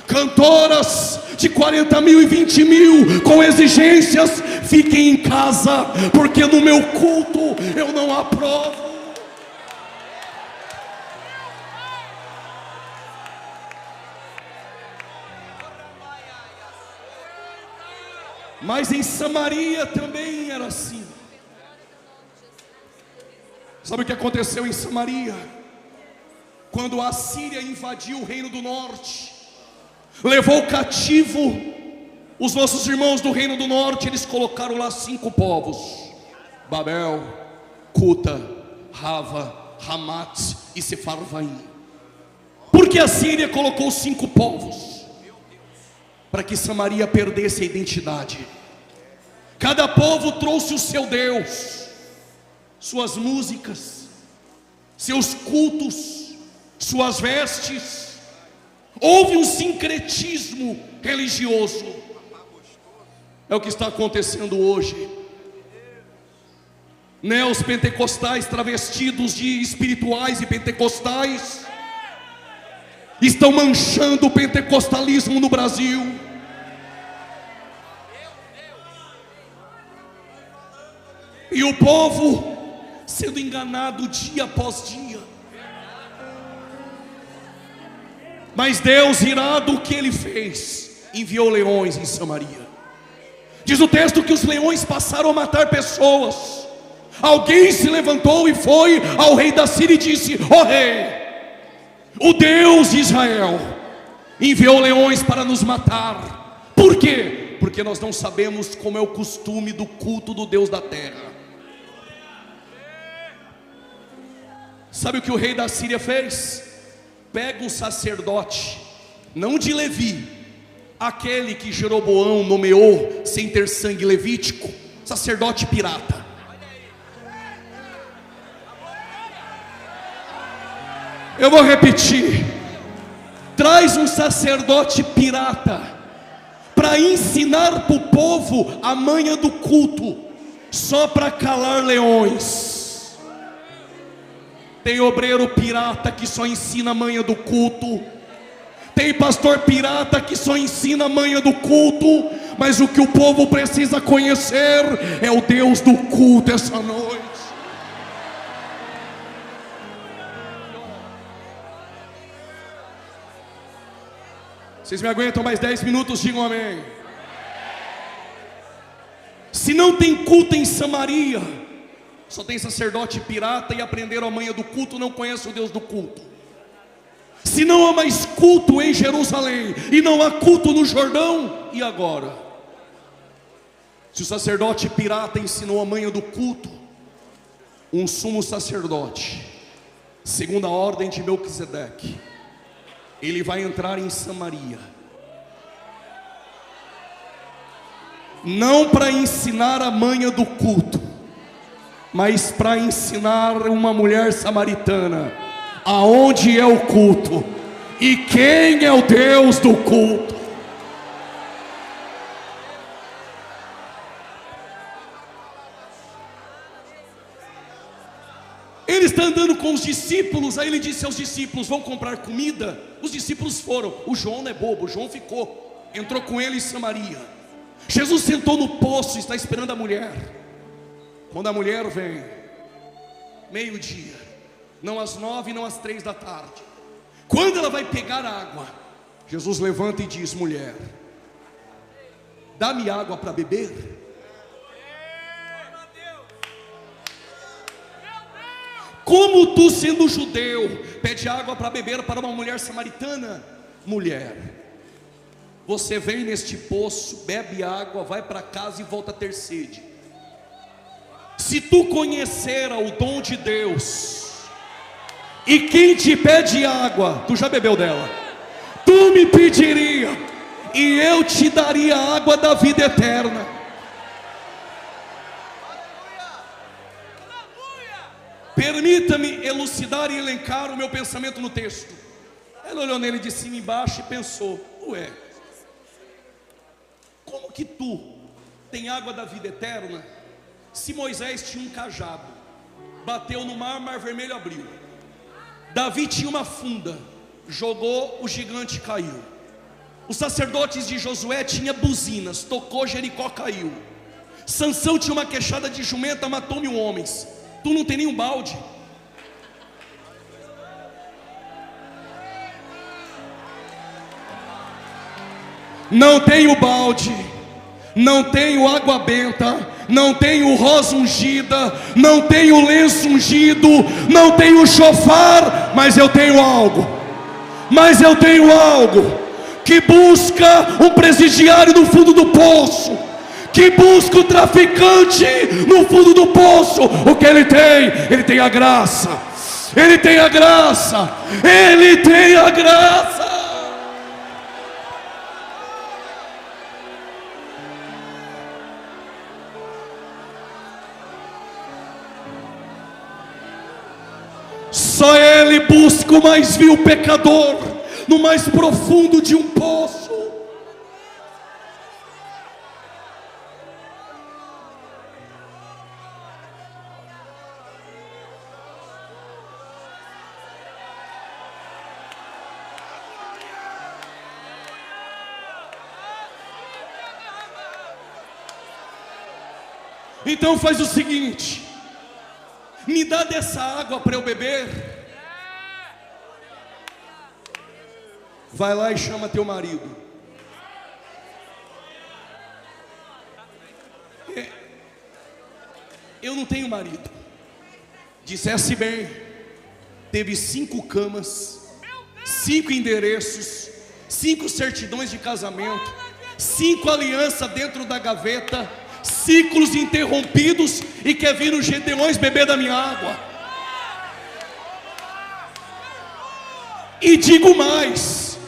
Cantoras de 40 mil e 20 mil com exigências, fiquem em casa, porque no meu culto eu não aprovo. Mas em Samaria também era assim. Sabe o que aconteceu em Samaria? Quando a Assíria invadiu o reino do norte, levou cativo os nossos irmãos do reino do norte, eles colocaram lá 5 povos: Babel, Cuta, Rava, Hamat e Sefarvaim. Por que a Síria colocou 5 povos? Para que Samaria perdesse a identidade. Cada povo trouxe o seu Deus, suas músicas, seus cultos, suas vestes. Houve um sincretismo religioso. É o que está acontecendo hoje. Os pentecostais travestidos de espirituais e pentecostais estão manchando o pentecostalismo no Brasil. E o povo sendo enganado dia após dia. Mas Deus, irado, o que Ele fez? Enviou leões em Samaria. Diz o texto que os leões passaram a matar pessoas. Alguém se levantou e foi ao rei da Síria e disse: ó rei, o Deus de Israel enviou leões para nos matar. Por quê? Porque nós não sabemos como é o costume do culto do Deus da terra. Sabe o que o rei da Síria fez? Pega um sacerdote, não de Levi, aquele que Jeroboão nomeou sem ter sangue levítico, sacerdote pirata. Eu vou repetir: traz um sacerdote pirata para ensinar para o povo a manha do culto, só para calar leões. Tem obreiro pirata que só ensina a manha do culto. Tem pastor pirata que só ensina a manha do culto. Mas o que o povo precisa conhecer é o Deus do culto essa noite. Vocês me aguentam mais 10 minutos? Digam amém. Se não tem culto em Samaria, só tem sacerdote pirata e aprenderam a manha do culto, não conhece o Deus do culto. Se não há mais culto em Jerusalém e não há culto no Jordão, e agora? Se o sacerdote pirata ensinou a manha do culto, um sumo sacerdote, segundo a ordem de Melquisedeque, ele vai entrar em Samaria, não para ensinar a manha do culto, mas para ensinar uma mulher samaritana aonde é o culto e quem é o Deus do culto. Ele está andando com os discípulos. Aí ele disse aos discípulos: vão comprar comida? Os discípulos foram. O João não é bobo, o João ficou, entrou com ele em Samaria. Jesus sentou no poço e está esperando a mulher. Quando a mulher vem, meio-dia, não às 9, não às 3 da tarde, quando ela vai pegar água, Jesus levanta e diz: mulher, dá-me água para beber. Como tu, sendo judeu, pede água para beber para uma mulher samaritana? Mulher, você vem neste poço, bebe água, vai para casa e volta a ter sede. Se tu conhecera o dom de Deus, e quem te pede água, tu já bebeu dela, tu me pediria, e eu te daria a água da vida eterna. Permita-me elucidar e elencar o meu pensamento no texto. Ela olhou nele de cima e embaixo e pensou: ué, como que tu tem água da vida eterna, se Moisés tinha um cajado, bateu no mar, mar vermelho abriu. Davi tinha uma funda, jogou, o gigante caiu. Os sacerdotes de Josué tinham buzinas, tocou, Jericó caiu. Sansão tinha uma queixada de jumenta, matou 1000 homens. Tu não tem nenhum balde. Não tenho balde, não tenho água benta, não tenho rosa ungida, não tenho lenço ungido, não tenho chofar, mas eu tenho algo. Mas eu tenho algo que busca um presidiário no fundo do poço, que busca o traficante no fundo do poço. O que ele tem? Ele tem a graça. Ele tem a graça. Ele tem a graça. Só Ele busca o mais vil pecador no mais profundo de um poço. Então faz o seguinte: me dá dessa água para eu beber. Vai lá e chama teu marido. Eu não tenho marido. Dissesse bem. Teve 5 camas, 5 endereços, 5 certidões de casamento, 5 alianças dentro da gaveta, ciclos interrompidos, e quer vir os gedeões beber da minha água. E digo mais,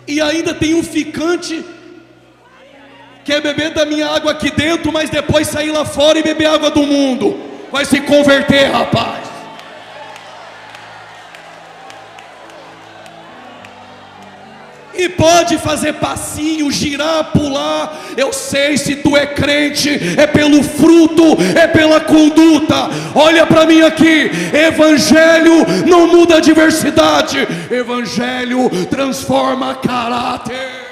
e ainda tem um ficante, quer beber da minha água aqui dentro, mas depois sair lá fora e beber água do mundo. Vai se converter, rapaz. E pode fazer passinho, girar, pular. Eu sei, se tu é crente, é pelo fruto, é pela conduta. Olha para mim aqui. Evangelho não muda a diversidade. Evangelho transforma caráter.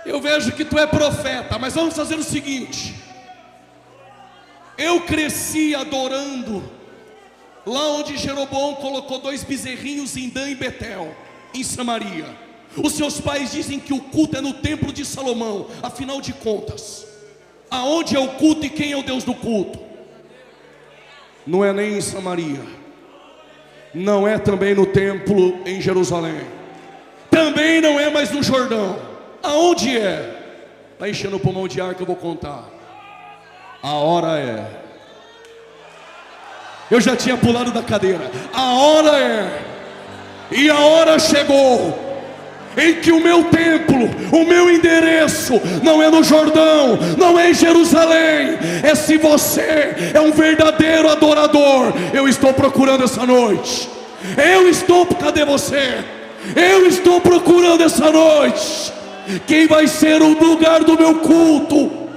Eu vejo que tu é profeta, mas vamos fazer o seguinte. Eu cresci adorando lá onde Jeroboão colocou 2 bezerrinhos em Dan e Betel, em Samaria. Os seus pais dizem que o culto é no templo de Salomão. Afinal de contas, aonde é o culto e quem é o Deus do culto? Não é nem em Samaria, não é também no templo em Jerusalém, também não é mais no Jordão. Aonde é? Vai enchendo o pulmão de ar que eu vou contar. A hora é. Eu já tinha pulado da cadeira. A hora é. E a hora chegou em que o meu templo, o meu endereço não é no Jordão, não é em Jerusalém. É se você é um verdadeiro adorador. Eu estou procurando essa noite. Cadê você? Eu estou procurando essa noite. Quem vai ser o lugar do meu culto?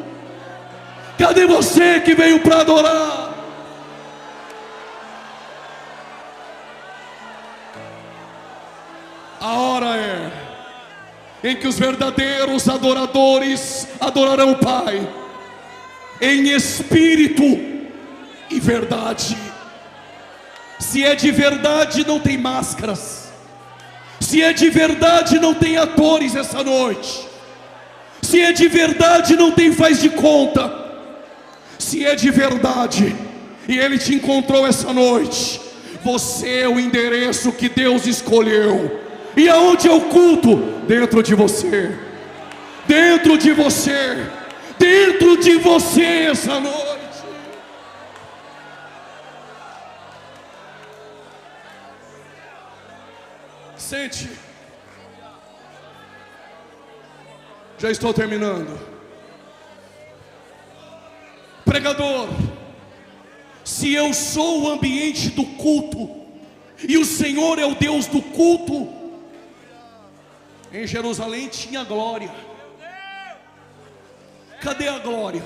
Cadê você que veio para adorar? A hora é em que os verdadeiros adoradores adorarão o Pai em espírito e verdade. Se é de verdade, não tem máscaras. Se é de verdade, não tem atores essa noite. Se é de verdade, não tem faz de conta. Se é de verdade e Ele te encontrou essa noite, você é o endereço que Deus escolheu. E aonde é o culto? Dentro de você. Dentro de você. Dentro de você essa noite. Sente. Já estou terminando. Pregador, se eu sou o ambiente do culto e o Senhor é o Deus do culto, em Jerusalém tinha glória. Cadê a glória?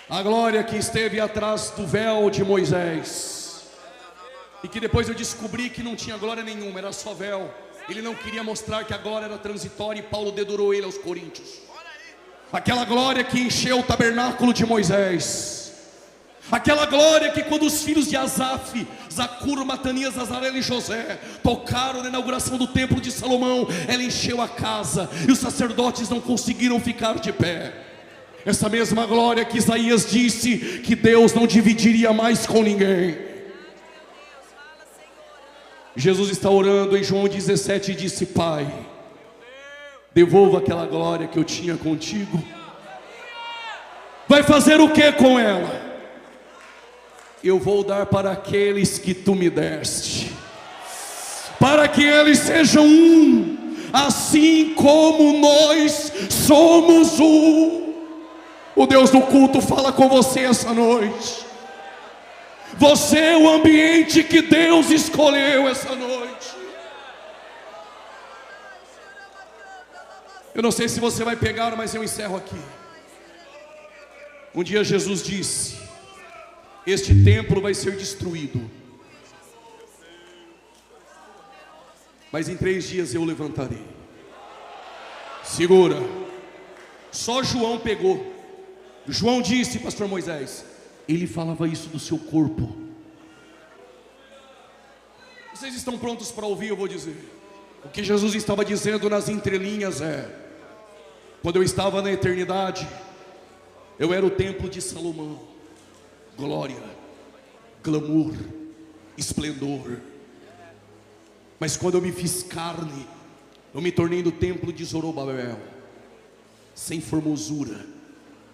A glória que esteve atrás do véu de Moisés, e que depois eu descobri que não tinha glória nenhuma, era só véu. Ele não queria mostrar que a glória era transitória, e Paulo dedurou ele aos Coríntios. Aquela glória que encheu o tabernáculo de Moisés, aquela glória que quando os filhos de Asaf, Zacur, Matanias, Azarela e José tocaram na inauguração do templo de Salomão, ela encheu a casa e os sacerdotes não conseguiram ficar de pé. Essa mesma glória que Isaías disse que Deus não dividiria mais com ninguém. Jesus está orando em João 17 e disse: Pai, devolva aquela glória que eu tinha contigo. Vai fazer o que com ela? Eu vou dar para aqueles que tu me deste, para que eles sejam um, assim como nós somos um. O Deus do culto fala com você essa noite. Você é o ambiente que Deus escolheu essa noite. Eu não sei se você vai pegar, mas eu encerro aqui. Um dia Jesus disse: este templo vai ser destruído, mas em 3 dias eu o levantarei. Segura. Só João pegou. João disse, pastor Moisés, ele falava isso do seu corpo. Vocês estão prontos para ouvir? Eu vou dizer. O que Jesus estava dizendo nas entrelinhas é: quando eu estava na eternidade, eu era o templo de Salomão. Glória, glamour, esplendor. Mas quando eu me fiz carne, eu me tornei no templo de Zorobabel, sem formosura,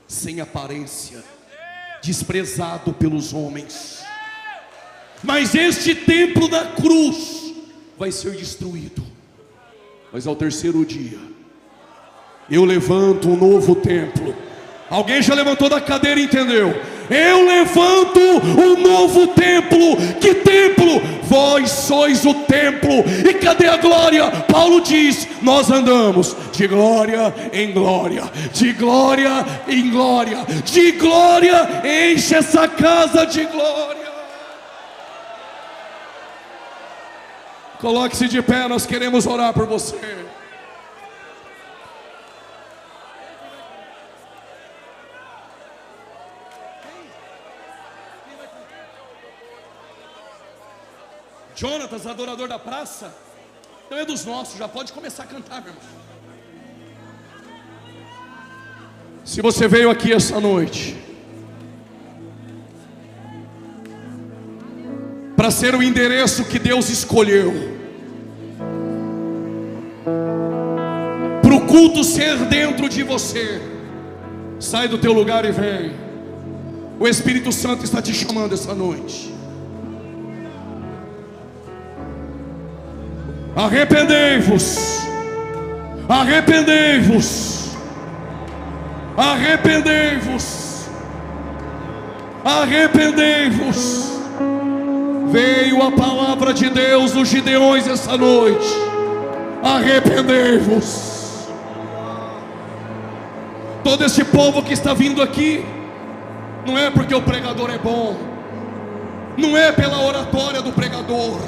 sem aparência, desprezado pelos homens. Mas este templo da cruz vai ser destruído, mas ao 3º dia eu levanto um novo templo. Alguém já levantou da cadeira e entendeu? Eu levanto um novo templo. Que templo? Vós sois o templo. E cadê a glória? Paulo diz: nós andamos de glória em glória, de glória em glória, de glória enche essa casa de glória. Coloque-se de pé, nós queremos orar por você. Jonatas, adorador da praça, então é dos nossos, já pode começar a cantar, meu irmão. Se você veio aqui essa noite para ser o endereço que Deus escolheu, para o culto ser dentro de você, sai do teu lugar e vem. O Espírito Santo está te chamando essa noite. Arrependei-vos, arrependei-vos, arrependei-vos, arrependei-vos. Veio a palavra de Deus nos Gideões essa noite. Arrependei-vos. Todo esse povo que está vindo aqui, não é porque o pregador é bom, não é pela oratória do pregador,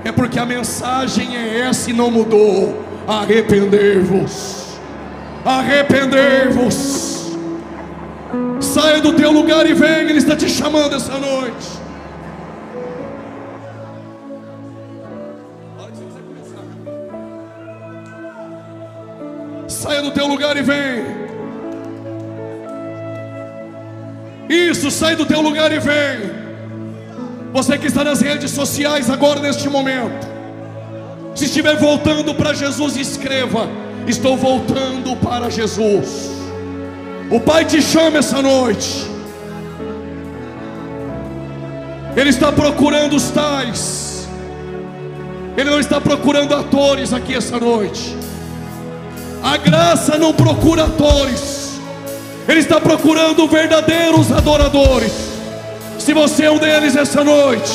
é porque a mensagem é essa e não mudou. Arrependei-vos, arrependei-vos. Saia do teu lugar e venha, Ele está te chamando essa noite. Saia do teu lugar e vem. Isso, sai do teu lugar e vem. Você que está nas redes sociais agora neste momento, se estiver voltando para Jesus, escreva: estou voltando para Jesus. O Pai te chama essa noite. Ele está procurando os tais. Ele não está procurando atores aqui essa noite. A graça não procura atores. Ele está procurando verdadeiros adoradores. Se você é um deles essa noite,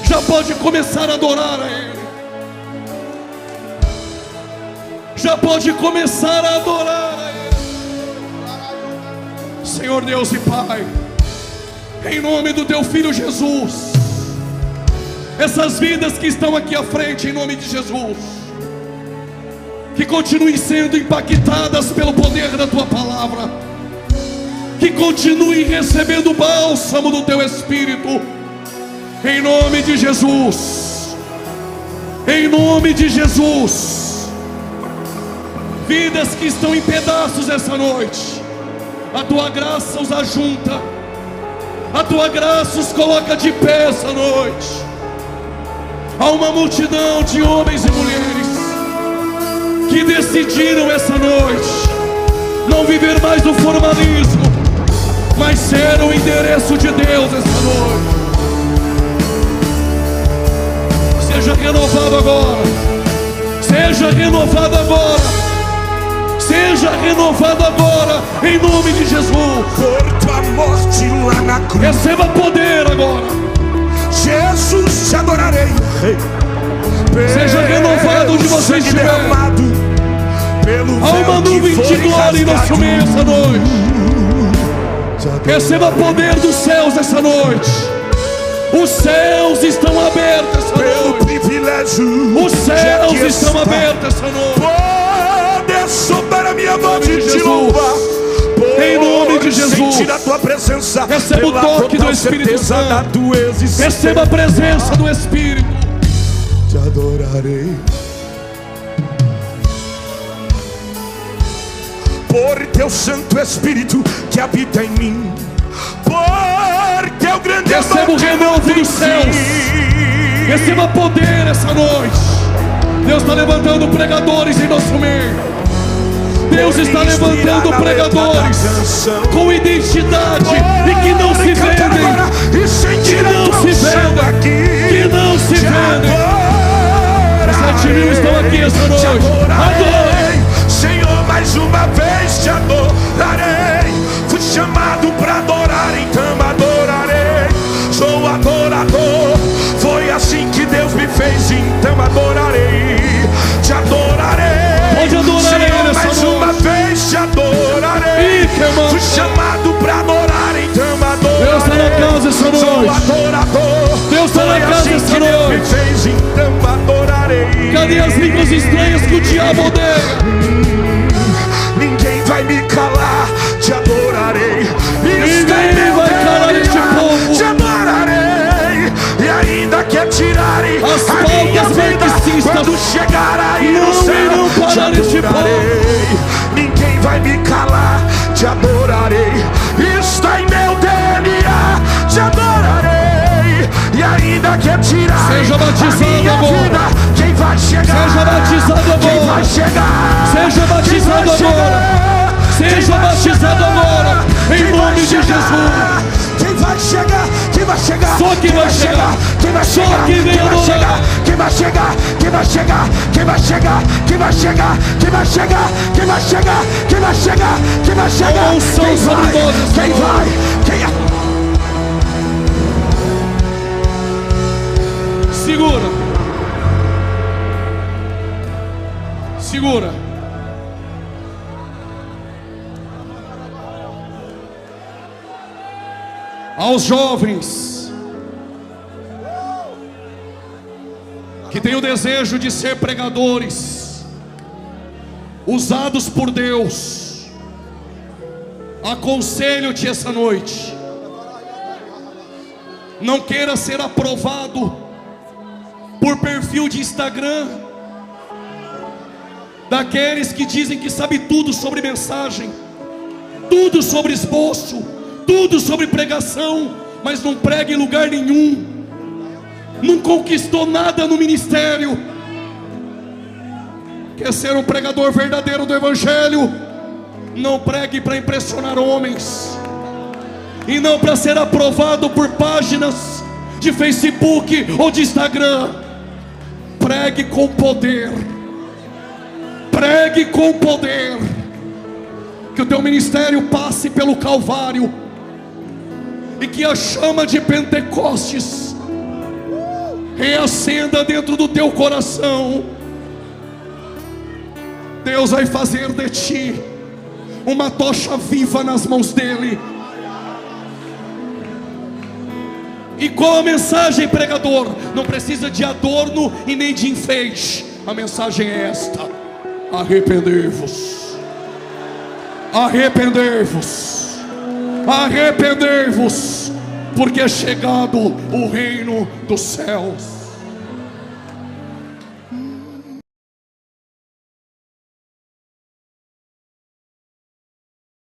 já pode começar a adorar a Ele. Já pode começar a adorar a Ele. Senhor Deus e Pai, em nome do Teu Filho Jesus, essas vidas que estão aqui à frente, em nome de Jesus, que continuem sendo impactadas pelo poder da Tua palavra, que continuem recebendo o bálsamo do Teu Espírito, em nome de Jesus, em nome de Jesus. Vidas que estão em pedaços essa noite, a Tua graça os ajunta, a Tua graça os coloca de pé essa noite. Há uma multidão de homens e mulheres que decidiram essa noite não viver mais no formalismo, mas ser o endereço de Deus essa noite. Seja renovado agora, seja renovado agora, seja renovado agora, em nome de Jesus.
Por tua morte lá na cruz,
receba poder agora.
Jesus, te adorarei, Rei.
Seja renovado onde você estiver. Há uma nuvem de glória em nosso meio essa noite. Receba poder dos céus essa noite. Os céus estão abertos essa noite. Os céus estão abertos essa noite.
Poder sobre a minha voz de louva.
Em nome de Jesus.
Sentir a tua presença.
Receba o toque do Espírito Santo. Receba a presença do Espírito.
Te adorarei. Por teu Santo Espírito que habita em mim, por teu grande amor.
Receba o renovo dos céus. Receba poder essa noite. Deus está levantando pregadores em nosso meio. Deus está levantando pregadores com identidade e que não se vendem, que não se vendem, que não se vendem. Os 7.000 estão aqui essa noite. Adorem,
Senhor, mais uma vez te adorarei. Fui chamado para adorar, então adorarei. Sou adorador, foi assim que Deus me fez, então adorarei. Te adorarei.
Pode adorar Ele
Senhor, mais uma vez te adorarei. Fui chamado para adorar, então adorarei.
Deus está na casa essa noite.
Sou adorador,
Deus está na casa essa noite.
Deus me fez, então adorarei.
Cadê as línguas estranhas que o diabo odeia?
Ninguém vai me calar, te adorarei.
Ninguém vai calar este povo.
Te adorarei. E ainda que tirarem
as
a minha vida, quando chegar aí no céu, te adorarei. Ninguém vai me calar, te adorarei. Está em meu DNA, te adorarei. E ainda que tirarem a minha vida, quem vai chegar?
Seja batizado agora.
Quem vai chegar?
Seja batizado agora. Seja batizado agora, em nome de Jesus.
Quem vai chegar? Quem vai chegar?
Só quem vai chegar.
Quem vai chegar?
Só quem vem adorar.
Quem vai chegar? Quem vai chegar? Quem vai chegar? Quem vai chegar? Quem vai chegar? Quem vai chegar? Quem vai chegar? Quem vai chegar?
Quem vai?
Quem vai? Quem é?
Segura. Segura. Aos jovens que têm o desejo de ser pregadores, usados por Deus, aconselho-te essa noite: não queira ser aprovado por perfil de Instagram, daqueles que dizem que sabe tudo sobre mensagem, tudo sobre esboço, tudo sobre pregação, mas não prega em lugar nenhum, não conquistou nada no ministério. Quer ser um pregador verdadeiro do Evangelho? Não pregue para impressionar homens, e não para ser aprovado por páginas de Facebook ou de Instagram. Pregue com poder. Pregue com poder. Que o teu ministério passe pelo Calvário, e que a chama de Pentecostes reacenda dentro do teu coração. Deus vai fazer de ti
uma tocha viva nas mãos dele. E qual a mensagem, pregador? Não precisa de adorno e nem de enfeite. A mensagem é esta: arrependei-vos, arrependei-vos, arrependei-vos, porque é chegado o reino dos céus.